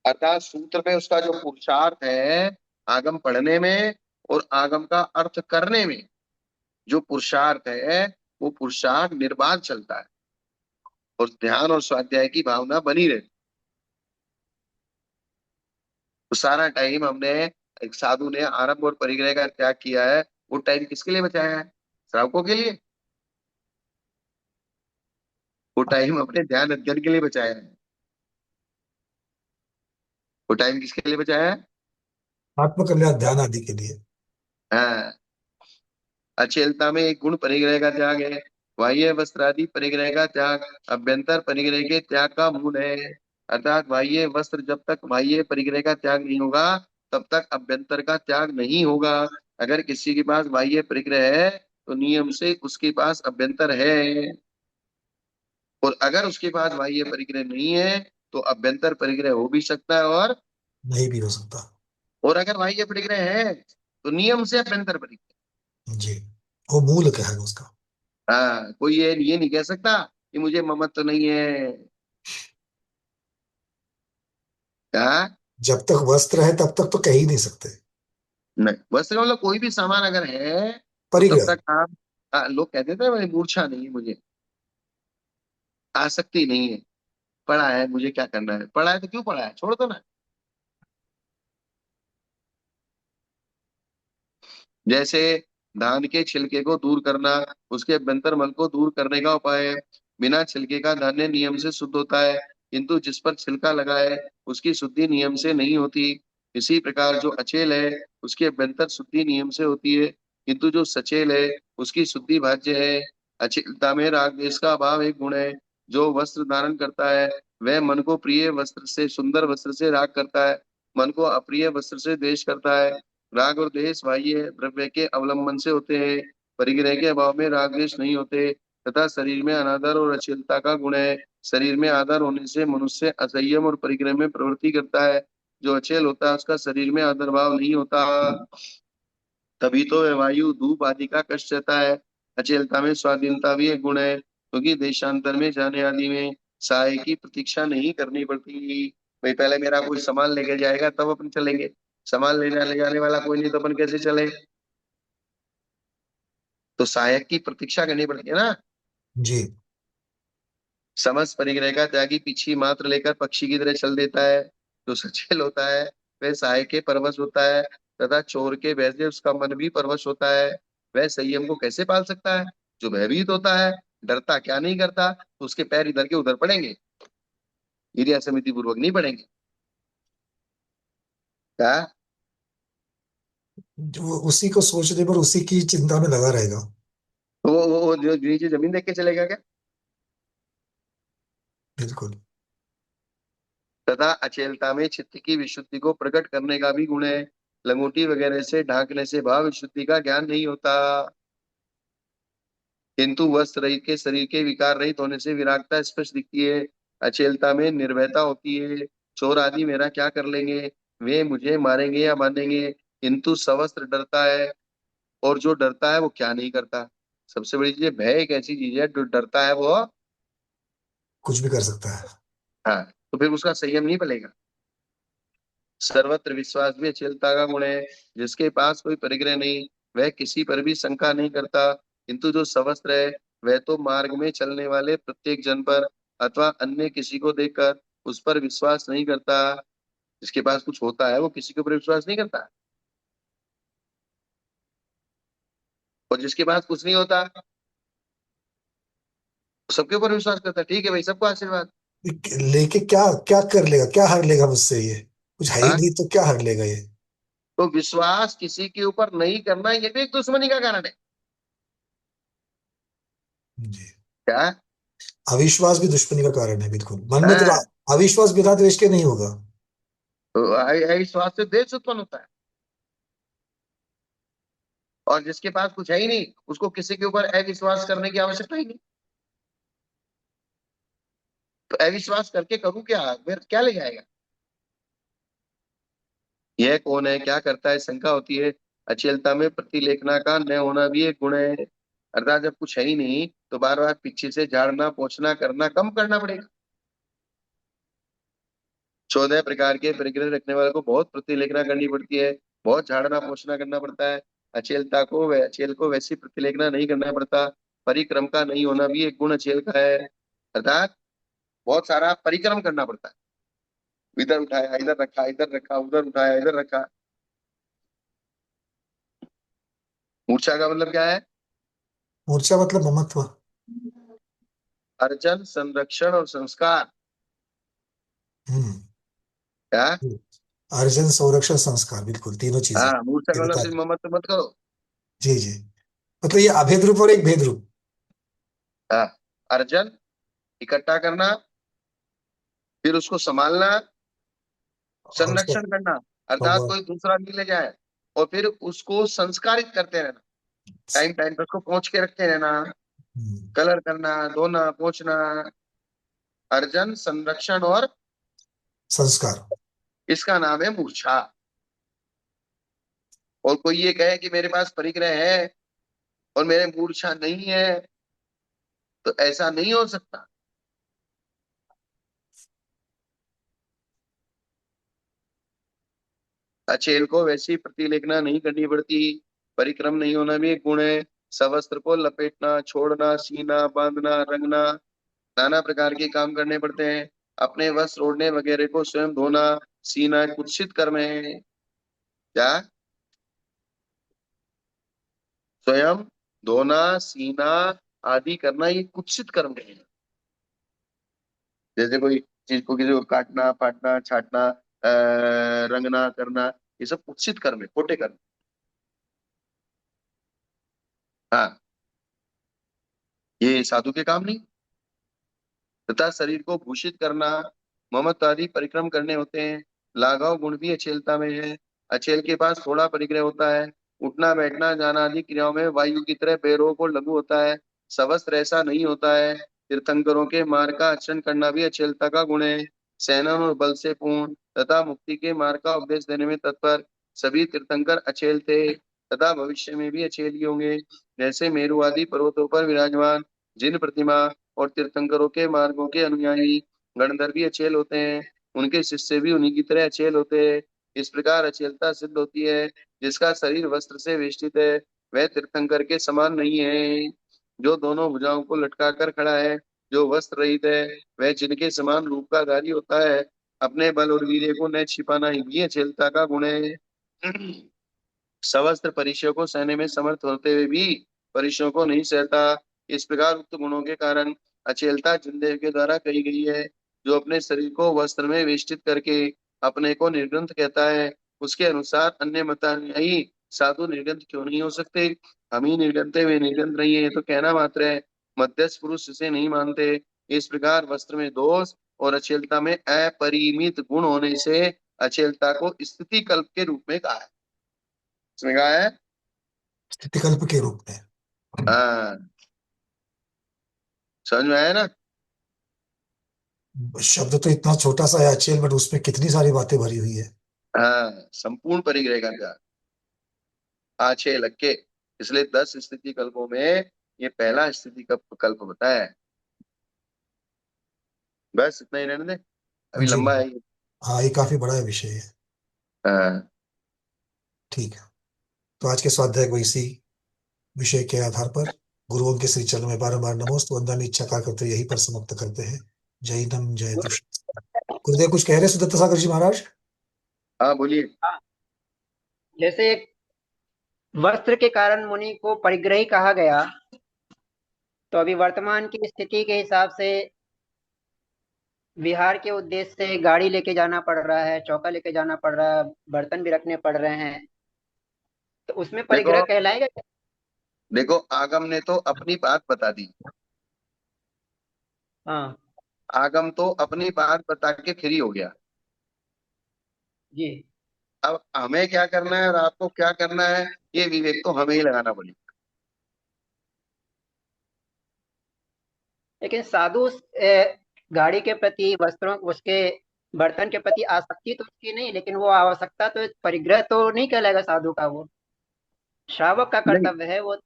अर्थात सूत्र में उसका जो पुरुषार्थ है आगम पढ़ने में और आगम का अर्थ करने में, जो पुरुषार्थ है वो पुरुषार्थ निर्बाध चलता है और ध्यान और स्वाध्याय की भावना बनी रहती। तो सारा टाइम हमने, एक साधु ने आरंभ और परिग्रह का त्याग किया है, वो टाइम किसके लिए बचाया है? श्रावकों के लिए? वो टाइम अपने ध्यान अध्ययन के लिए बचाया है। वो टाइम किसके लिए बचाया है? आत्मकल्याण ध्यान आदि के लिए। हाँ। अचेलता में एक गुण परिग्रह का त्याग है। बाह्य वस्त्रादि परिग्रह का त्याग अभ्यंतर परिग्रह के त्याग का मूल है। अर्थात बाह्य वस्त्र, जब तक बाह्य परिग्रह का त्याग नहीं होगा तब तक अभ्यंतर का त्याग नहीं होगा। अगर किसी के पास बाह्य परिग्रह है तो नियम से उसके पास अभ्यंतर है, और अगर उसके पास बाह्य परिग्रह नहीं है तो अभ्यंतर परिग्रह हो भी सकता है, नहीं भी हो सकता। और अगर बाह्य परिग्रह है तो नियम से अभ्यंतर परिग्रह। जी, वो मूल क्या है उसका। हाँ, कोई ये नहीं कह सकता कि मुझे ममत्व नहीं है। क्या? जब तक वस्त्र है तब तक तो कह ही नहीं सकते। नहीं, वैसे मतलब कोई भी सामान अगर है तो तब परिग्रह। तक आप, लोग कहते थे भाई मूर्छा नहीं है मुझे, आसक्ति नहीं है, पड़ा है मुझे क्या करना है, पड़ा है तो क्यों पड़ा है, छोड़ दो ना। जैसे धान के छिलके को दूर करना उसके अभ्यंतर मल को दूर करने का उपाय है। बिना छिलके का धान्य नियम से शुद्ध होता है, किंतु जिस पर छिलका लगा है उसकी शुद्धि नियम से नहीं होती। इसी प्रकार जो अचेल है उसकी अभ्यंतर शुद्धि नियम से होती है, किंतु जो सचेल है उसकी शुद्धि भाज्य है। अचेलता में राग द्वेष का अभाव एक गुण है। जो वस्त्र धारण करता है वह मन को प्रिय वस्त्र से, सुंदर वस्त्र से राग करता है, मन को अप्रिय वस्त्र से द्वेष करता है। राग और द्वेष बाह्य द्रव्य के अवलंबन से होते हैं, परिग्रह के अभाव में राग द्वेष नहीं होते। तथा शरीर में अनादर और अश्लीलता का गुण है। शरीर में आदर होने से मनुष्य असंयम और परिग्रह में प्रवृत्ति करता है। जो अचेल होता है उसका शरीर में आदर भाव नहीं होता, तभी तो वह वायु धूप आदि का कष्ट रहता है। अचेलता में स्वाधीनता भी एक गुण है, क्योंकि देशांतर में जाने आदि में सहाय की प्रतीक्षा नहीं करनी पड़ती। भाई पहले मेरा कोई सामान लेके जाएगा तब अपन चलेंगे, सामान ले जाने वाला कोई नहीं तो अपन कैसे चले? तो सहायक की प्रतीक्षा करनी पड़ती है ना। जी। समस्त परिग्रह का त्यागी पीछी मात्र लेकर पक्षी की तरह चल देता है। जो सचेल होता है वह सहाय के परवश होता है, तथा चोर के भय से उसका मन भी परवश होता है। वह संयम को कैसे पाल सकता है? जो भयभीत होता है, डरता क्या नहीं करता, तो उसके पैर इधर के उधर पड़ेंगे, ईर्ष्या समिति पूर्वक नहीं पड़ेंगे। क्या? जो उसी को सोचने पर उसी की चिंता में लगा रहेगा। तो वो जो नीचे जमीन देख के चलेगा क्या? बिल्कुल। तथा अचेलता में चित्त की विशुद्धि को प्रकट करने का भी गुण है। लंगोटी वगैरह से ढांकने से भाव विशुद्धि का ज्ञान नहीं होता, किंतु वस्त्र रहित के शरीर के विकार रहित होने से विरागता स्पष्ट दिखती है। अचेलता में निर्भयता होती है। चोर आदि मेरा क्या कर लेंगे, वे मुझे मारेंगे या बांधेंगे, किंतु सवस्त्र डरता है, और जो डरता है वो क्या नहीं करता। सबसे बड़ी चीज है, भय एक ऐसी चीज है, जो डरता है वो, कुछ भी कर सकता है। हाँ, तो फिर उसका संयम नहीं पलेगा। सर्वत्र विश्वास भी अचेलता का गुण है। जिसके पास कोई परिग्रह नहीं, वह किसी पर भी शंका नहीं करता, किंतु जो सवस्त्र है वह तो मार्ग में चलने वाले प्रत्येक जन पर अथवा अन्य किसी को देखकर उस पर विश्वास नहीं करता। जिसके पास कुछ होता है वो किसी के ऊपर विश्वास नहीं करता, और जिसके पास कुछ नहीं होता वो सबके ऊपर विश्वास करता है। ठीक है भाई, सबको आशीर्वाद। लेके क्या क्या कर लेगा, क्या हर लेगा मुझसे ये? कुछ है ही हाँ, नहीं तो क्या हर लेगा ये? तो विश्वास किसी के ऊपर नहीं करना ये भी एक दुश्मनी का कारण है। जी। क्या? अविश्वास भी दुश्मनी का कारण है, बिल्कुल। मन में तो हाँ, अविश्वास बिना द्वेष के नहीं होगा। तो विश्वास से द्वेष उत्पन्न होता है। और जिसके पास कुछ है ही नहीं, उसको किसी के ऊपर अविश्वास करने की आवश्यकता ही नहीं। तो अविश्वास करके करूँ क्या, फिर क्या ले जाएगा? यह कौन है, क्या करता है, शंका होती है। अचेलता में प्रतिलेखना का न होना भी एक गुण है। अर्थात जब कुछ है ही नहीं तो बार बार पीछे से झाड़ना पोंछना करना कम करना पड़ेगा। 14 प्रकार के परिग्रह रखने वाले को बहुत प्रतिलेखना करनी पड़ती है, बहुत झाड़ना पोंछना करना पड़ता है। अचेल को वैसी प्रतिलेखना नहीं करना पड़ता। परिक्रम का नहीं होना भी एक गुण अचेल का है। अर्थात बहुत सारा परिक्रम करना पड़ता है। इधर उठाया इधर रखा, इधर रखा, उधर उठाया इधर रखा। मूर्छा का मतलब क्या है? मूर्छा मतलब ममत्व। अर्जन, संरक्षण और संस्कार। हम्म। क्या? अर्जन, संरक्षण, संस्कार, बिल्कुल तीनों चीजें हाँ, मूर्छा का ये मतलब बता सिर्फ रहे। ममत्व मत करो। जी जी। मतलब ये अभेद रूप और एक भेद रूप। हाँ, अर्जन इकट्ठा करना, फिर उसको संभालना, और उसको संरक्षण करना, अर्थात और, कोई दूसरा नहीं ले जाए, और फिर उसको संस्कारित करते रहना। टाइम टाइम पर उसको पहुंच के रखते रहना, हम्म, कलर करना, धोना पोंछना। अर्जन, संरक्षण और, संस्कार। इसका नाम है मूर्छा। और कोई ये कहे कि मेरे पास परिग्रह है और मेरे मूर्छा नहीं है, तो ऐसा नहीं हो सकता। अचेल को वैसी प्रतिलेखना नहीं करनी पड़ती। परिक्रम नहीं होना भी एक गुण है। सवस्त्र को लपेटना, छोड़ना, सीना बांधना, रंगना, नाना प्रकार के काम करने पड़ते हैं। अपने वस्त्र ओढ़ने वगैरह को स्वयं धोना, सीना कुत्सित कर्म है। क्या? स्वयं धोना, सीना आदि करना ये कुत्सित कर्म है। जैसे कोई चीज को किसी को काटना फाटना छाटना, रंगना करना, ये सब कुत्सित कर्म है, खोटे कर्म। हाँ, ये साधु के काम नहीं। तथा शरीर को भूषित करना, ममत्व आदि परिक्रम करने होते हैं। लाघव गुण भी अचेलता में है। अचेल के पास थोड़ा परिग्रह होता है। उठना बैठना जाना आदि क्रियाओं में वायु की तरह बेरोग और लघु होता है। सवस्त्र ऐसा नहीं होता है। तीर्थंकरों के मार्ग का आचरण करना भी अचेलता का गुण है। सहनन और बल से पूर्ण तथा मुक्ति के मार्ग का उपदेश देने में तत्पर सभी तीर्थंकर अचेल थे, तथा भविष्य में भी अचेल ही होंगे। जैसे मेरु आदि पर्वतों पर विराजमान जिन प्रतिमा और तीर्थंकरों के मार्गों के अनुयायी गणधर भी अचेल होते हैं, उनके शिष्य भी उन्हीं की तरह अचेल होते हैं। इस प्रकार अचेलता सिद्ध होती है। जिसका शरीर वस्त्र से वेष्टित है वह तीर्थंकर के समान नहीं है। जो दोनों भुजाओं को लटका कर खड़ा है, जो वस्त्र रहित है, वह जिनके समान रूप का धारी होता है। अपने बल और वीर्य को न छिपाना ही भी अचेलता का गुण है। सवस्त्र परिचय को सहने में समर्थ होते हुए भी परिचयों को नहीं सहता। इस प्रकार उक्त गुणों के कारण अचेलता जिनदेव के द्वारा कही गई है। जो अपने शरीर को वस्त्र में वेष्टित करके अपने को निर्ग्रंथ कहता है, उसके अनुसार अन्य मतानुयायी साधु निर्गंत क्यों नहीं हो सकते? हम ही निर्गंत है, वे निर्गंत नहीं है, ये तो कहना मात्र है। मध्यस्थ पुरुष इसे नहीं मानते। इस प्रकार वस्त्र में दोष और अचेलता में अपरिमित गुण होने से अचेलता को स्थिति कल्प के रूप में कहा है। इसमें कहा है। स्थितिकल्प के रूप में। हाँ, समझ में आया ना? शब्द तो इतना छोटा सा है अचेल, बट उसमें कितनी सारी बातें भरी हुई है। हाँ, संपूर्ण परिग्रह का ज्ञान आछे लग के। इसलिए 10 स्थिति कल्पों में ये पहला स्थिति कल्प बताया है। बस इतना ही रहने दे, अभी जी। लंबा है ये। हाँ, ये काफी बड़ा विषय है। हाँ। ठीक है। तो आज के स्वाध्याय को इसी विषय के आधार पर गुरुओं के श्री चरण में बारंबार नमोस्तु वंदना इच्छा करते यहीं पर समाप्त करते हैं। जय नम जय दुष्ट। गुरुदेव कुछ कह रहे हैं सुदत्त सागर जी महाराज? हाँ, बोलिए। हाँ, जैसे एक वस्त्र के कारण मुनि को परिग्रही कहा गया, तो अभी वर्तमान की स्थिति के हिसाब से विहार के उद्देश्य से गाड़ी लेके जाना पड़ रहा है, चौका लेके जाना पड़ रहा है, बर्तन भी रखने पड़ रहे हैं, तो उसमें देखो परिग्रह कहलाएगा क्या? देखो, आगम ने तो अपनी बात बता दी। हाँ आगम तो अपनी बात बता के फ्री हो गया। जी। अब हमें क्या करना है और आपको क्या करना है, ये विवेक तो हमें ही लगाना पड़ेगा। लेकिन साधु गाड़ी के प्रति, वस्त्रों, उसके बर्तन के प्रति आसक्ति तो उसकी नहीं, लेकिन वो आवश्यकता तो, परिग्रह तो नहीं कहलाएगा साधु का, वो श्रावक का नहीं, कर्तव्य है वो।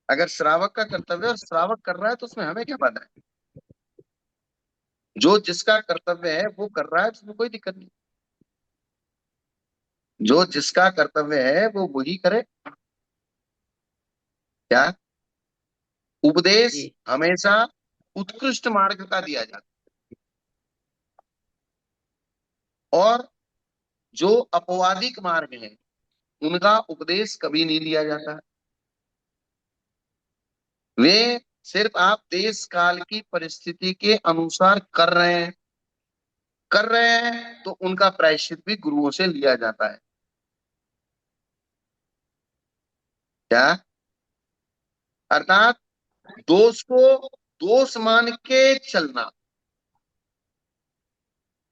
अगर श्रावक का कर्तव्य और श्रावक कर रहा है तो उसमें हमें क्या बात है? जो जिसका कर्तव्य है वो कर रहा है, उसमें कोई दिक्कत नहीं। जो जिसका कर्तव्य है वो वही करे। क्या? उपदेश जी हमेशा उत्कृष्ट मार्ग का दिया जाता है, और जो अपवादिक मार्ग है उनका उपदेश कभी नहीं दिया जाता। वे सिर्फ आप देश काल की परिस्थिति के अनुसार कर रहे हैं तो उनका प्रायश्चित भी गुरुओं से लिया जाता है। क्या? अर्थात दोष को दोष मान के चलना,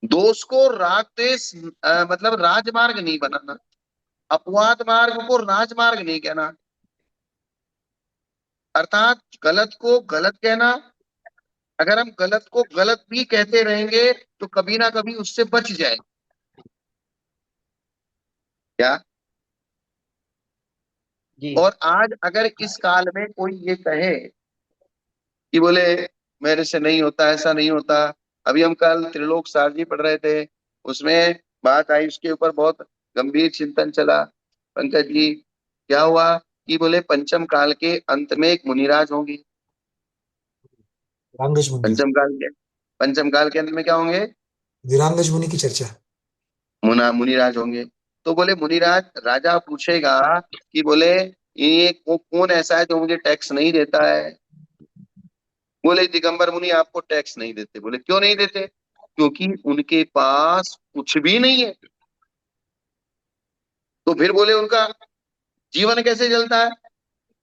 दोष को राग देश मतलब राजमार्ग नहीं बनाना, अपवाद मार्ग को राजमार्ग नहीं कहना। अर्थात गलत को गलत कहना। अगर हम गलत को गलत भी कहते रहेंगे तो कभी ना कभी उससे बच जाए। क्या? जी और आज अगर इस काल में कोई ये कहे कि बोले मेरे से नहीं होता, ऐसा नहीं होता। अभी हम कल त्रिलोक सार जी पढ़ रहे थे, उसमें बात आई, उसके ऊपर बहुत गंभीर चिंतन चला। पंकज जी, क्या हुआ कि बोले पंचम काल के अंत में एक मुनिराज होंगे। विरांगज मुनि। पंचम काल के पंचम काल के अंत में क्या होंगे? विरांगज मुनि की चर्चा। मुनिराज होंगे। तो बोले मुनिराज, राजा पूछेगा कि बोले ये कौन ऐसा है जो मुझे टैक्स नहीं देता है? बोले दिगंबर मुनि आपको टैक्स नहीं देते। बोले क्यों नहीं देते? क्योंकि उनके पास कुछ भी नहीं है। तो फिर बोले उनका जीवन कैसे चलता है?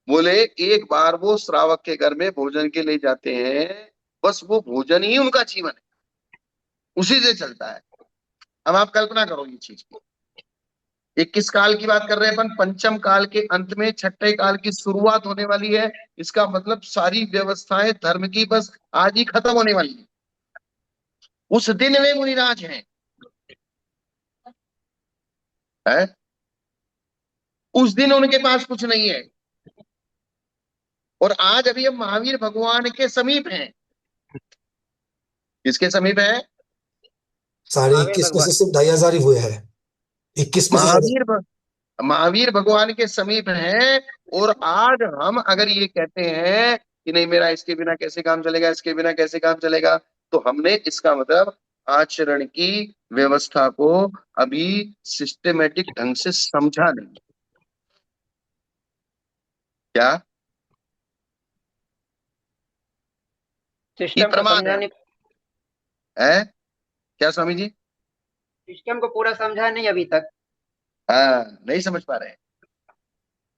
बोले एक बार वो श्रावक के घर में भोजन के लिए जाते हैं, बस वो भोजन ही उनका जीवन है, उसी से चलता है। अब आप कल्पना करो ये चीज की। ये किस काल की बात कर रहे हैं अपन? पंचम काल के अंत में छठे काल की शुरुआत होने वाली है। इसका मतलब सारी व्यवस्थाएं धर्म की बस आज ही खत्म होने वाली है। उस दिन वे मुनिराज हैं। उस दिन उनके पास कुछ नहीं है। और आज अभी हम महावीर भगवान के समीप हैं। किसके समीप है? साढ़े महावीर 21 में भगवान। से सिर्फ 2,500 ही हुए हैं। 21 में से ज्यादा। महावीर भगवान के समीप हैं। और आज हम अगर ये कहते हैं कि नहीं मेरा इसके बिना कैसे काम चलेगा, इसके बिना कैसे काम चलेगा, तो हमने इसका मतलब आचरण की व्यवस्था को अभी सिस्टेमेटिक ढंग से समझा नहीं। क्या? ये सिस्टम को प्रमाद समझाने, है क्या स्वामी जी? सिस्टम को पूरा समझा नहीं अभी तक। हाँ, नहीं समझ पा रहे हैं।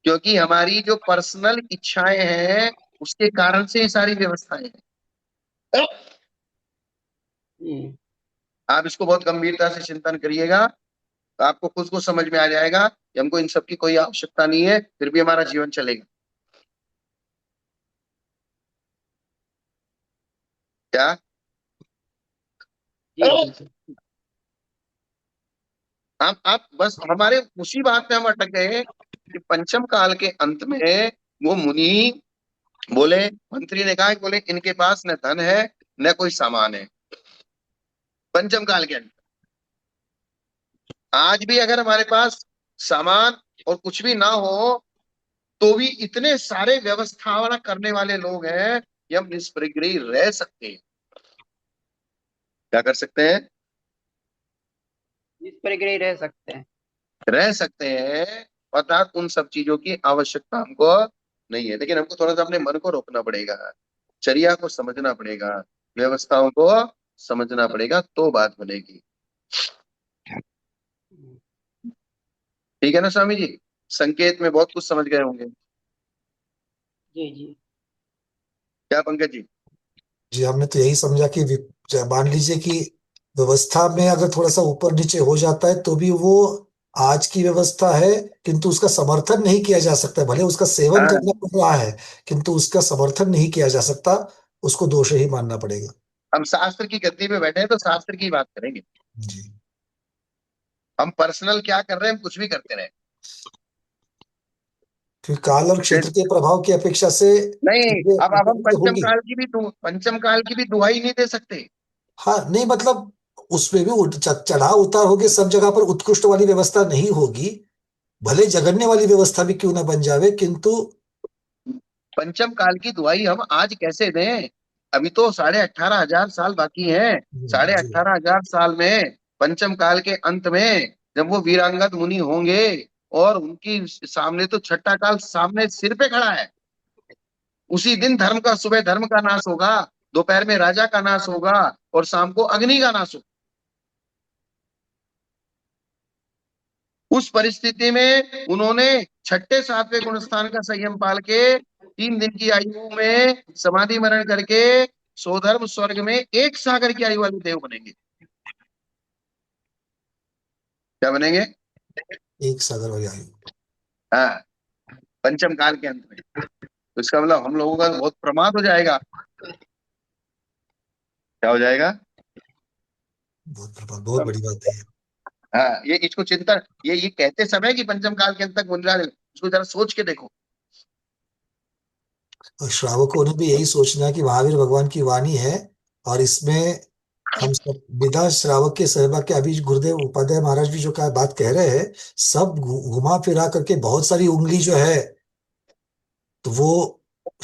क्योंकि हमारी जो पर्सनल इच्छाएं हैं उसके कारण से ये सारी व्यवस्थाएं हैं। हम्म, आप इसको बहुत गंभीरता से चिंतन करिएगा, तो आपको खुद को समझ में आ जाएगा कि हमको इन सब की कोई आवश्यकता नहीं है, फिर भी हमारा जीवन चलेगा। क्या? जी जी आप बस हमारे उसी बात में हम अटक गए कि पंचम काल के अंत में वो मुनि बोले, मंत्री ने कहा कि बोले इनके पास न धन है न कोई सामान है। पंचम काल के अंत, आज भी अगर हमारे पास सामान और कुछ भी ना हो तो भी इतने सारे व्यवस्था करने वाले लोग हैं कि हम निष्प्रगृही रह सकते हैं। क्या कर सकते हैं? इस परिग्रही रह सकते हैं। रह सकते हैं, अर्थात उन सब चीजों की आवश्यकता हमको नहीं है। लेकिन हमको थोड़ा सा अपने मन को रोकना पड़ेगा, चर्या को समझना पड़ेगा, व्यवस्थाओं को समझना पड़ेगा, तो बात बनेगी। ठीक है ना स्वामी जी? संकेत में बहुत कुछ समझ गए होंगे। जी जी क्या पंकज जी? जी हमने तो यही समझा कि मान लीजिए कि व्यवस्था में अगर थोड़ा सा ऊपर नीचे हो जाता है तो भी वो आज की व्यवस्था है, किंतु उसका समर्थन नहीं किया जा सकता। भले उसका सेवन हाँ, करना पड़ रहा है, किंतु उसका समर्थन नहीं किया जा सकता। उसको दोष ही मानना पड़ेगा। हम शास्त्र की गद्दी पे बैठे हैं तो शास्त्र की बात करेंगे। जी। हम पर्सनल क्या कर रहे हैं, हम कुछ भी करते रहे। फिर काल और क्षेत्र के प्रभाव की अपेक्षा से नहीं, चीजें अब हम विपरीत होगी। पंचम काल की भी दुहाई नहीं दे सकते। हाँ नहीं मतलब उसमें भी चढ़ाव उतार होगी, सब जगह पर उत्कृष्ट वाली व्यवस्था नहीं होगी। भले जगन्य वाली व्यवस्था भी क्यों ना बन जावे, किंतु पंचम काल की दुहाई हम आज कैसे दें? अभी तो 18,500 साल बाकी हैं। साढ़े जी अठारह हजार साल में पंचम काल के अंत में जब वो वीरांगद मुनि होंगे और उनकी सामने तो छठा काल सामने सिर पे खड़ा है, उसी दिन सुबह धर्म का नाश होगा, दोपहर में राजा का नाश होगा और शाम को अग्नि का नाश होगा। उस परिस्थिति में उन्होंने छठे सातवें गुणस्थान का संयम पाल के 3 दिन की आयु में समाधि मरण करके सोधर्म स्वर्ग में एक सागर की आयु वाले देव बनेंगे। क्या बनेंगे? एक सागर वाली आयु। हाँ, पंचम काल के अंत में। तो इसका मतलब हम लोगों का बहुत प्रमाद हो जाएगा। क्या हो जाएगा? बहुत बड़ी बात है ये। हाँ, ये इसको चिंता, ये कहते समय कि पंचम काल के अंत तक गुंजा दे, इसको जरा सोच के देखो। और श्रावकों ने भी यही सोचना है कि महावीर भगवान की वाणी है, और इसमें हम सब बिना श्रावक के सहभाग के, अभी गुरुदेव उपाध्याय महाराज भी जो का बात कह रहे हैं, सब घुमा फिरा करके बहुत सारी उंगली जो है तो वो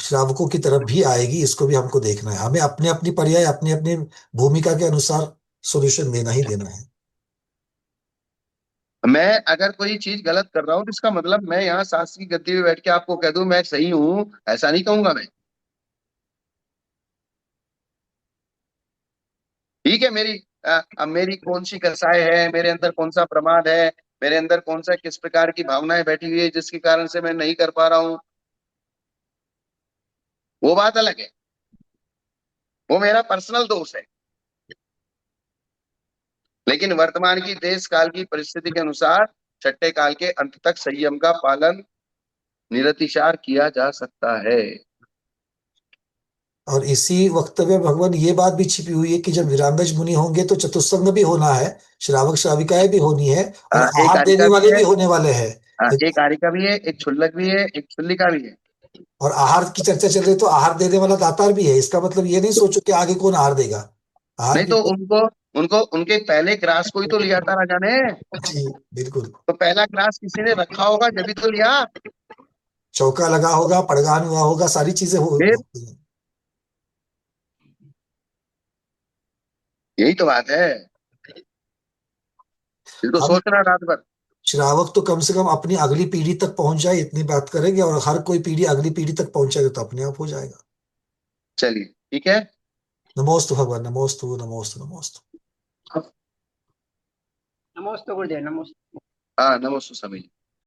श्रावकों की तरफ भी आएगी। इसको भी हमको देखना है। हमें अपने अपनी पर्याय अपनी अपनी भूमिका के अनुसार सॉल्यूशन देना ही देना है। मैं अगर कोई चीज गलत कर रहा हूँ तो इसका मतलब मैं यहाँ शास्त्र की गद्दी में बैठ के आपको कह दूं मैं सही हूँ, ऐसा नहीं कहूंगा मैं। ठीक है, अब मेरी कौन सी कसाय है, मेरे अंदर कौन सा प्रमाद है, मेरे अंदर कौन सा किस प्रकार की भावनाएं बैठी हुई है जिसके कारण से मैं नहीं कर पा रहा हूँ, वो बात अलग है। वो मेरा पर्सनल दोष है। लेकिन वर्तमान की देश काल की परिस्थिति के अनुसार छठे काल के अंत तक संयम का पालन निरतिशार किया जा सकता है। और इसी वक्तव्य में भगवान ये बात भी छिपी हुई है कि जब वीरांगज मुनि होंगे तो चतुस्संग भी होना है, श्रावक श्राविकाएं भी होनी है, और एक आहार देने कारिका भी वाले है। भी होने वाले हैं। एक कारिका भी है, एक क्षुल्लक भी है, एक क्षुल्लिका भी है। और आहार की चर्चा चल रही है तो आहार देने वाला दातार भी है। इसका मतलब ये नहीं सोचो कि आगे कौन आहार देगा। आहार नहीं भी तो उनको उनको उनके पहले ग्रास को ही तो लिया था राजा ने। जी बिल्कुल। तो पहला ग्रास किसी ने रखा होगा जब ही तो लिया। चौका लगा होगा, पड़गान हुआ होगा, सारी चीजें फिर यही तो बात है, फिर तो हम सोचना रात भर। श्रावक तो कम से कम अपनी अगली पीढ़ी तक पहुंच जाए इतनी बात करेंगे, और हर कोई पीढ़ी अगली पीढ़ी तक पहुंचेगा तो अपने आप हो जाएगा। चलिए ठीक है। नमोस्तु भगवान, नमोस्तु नमोस्तु नमोस्तु। नमस्ते गुरुदेव, नमस्ते। हाँ, नमस्ते सभी।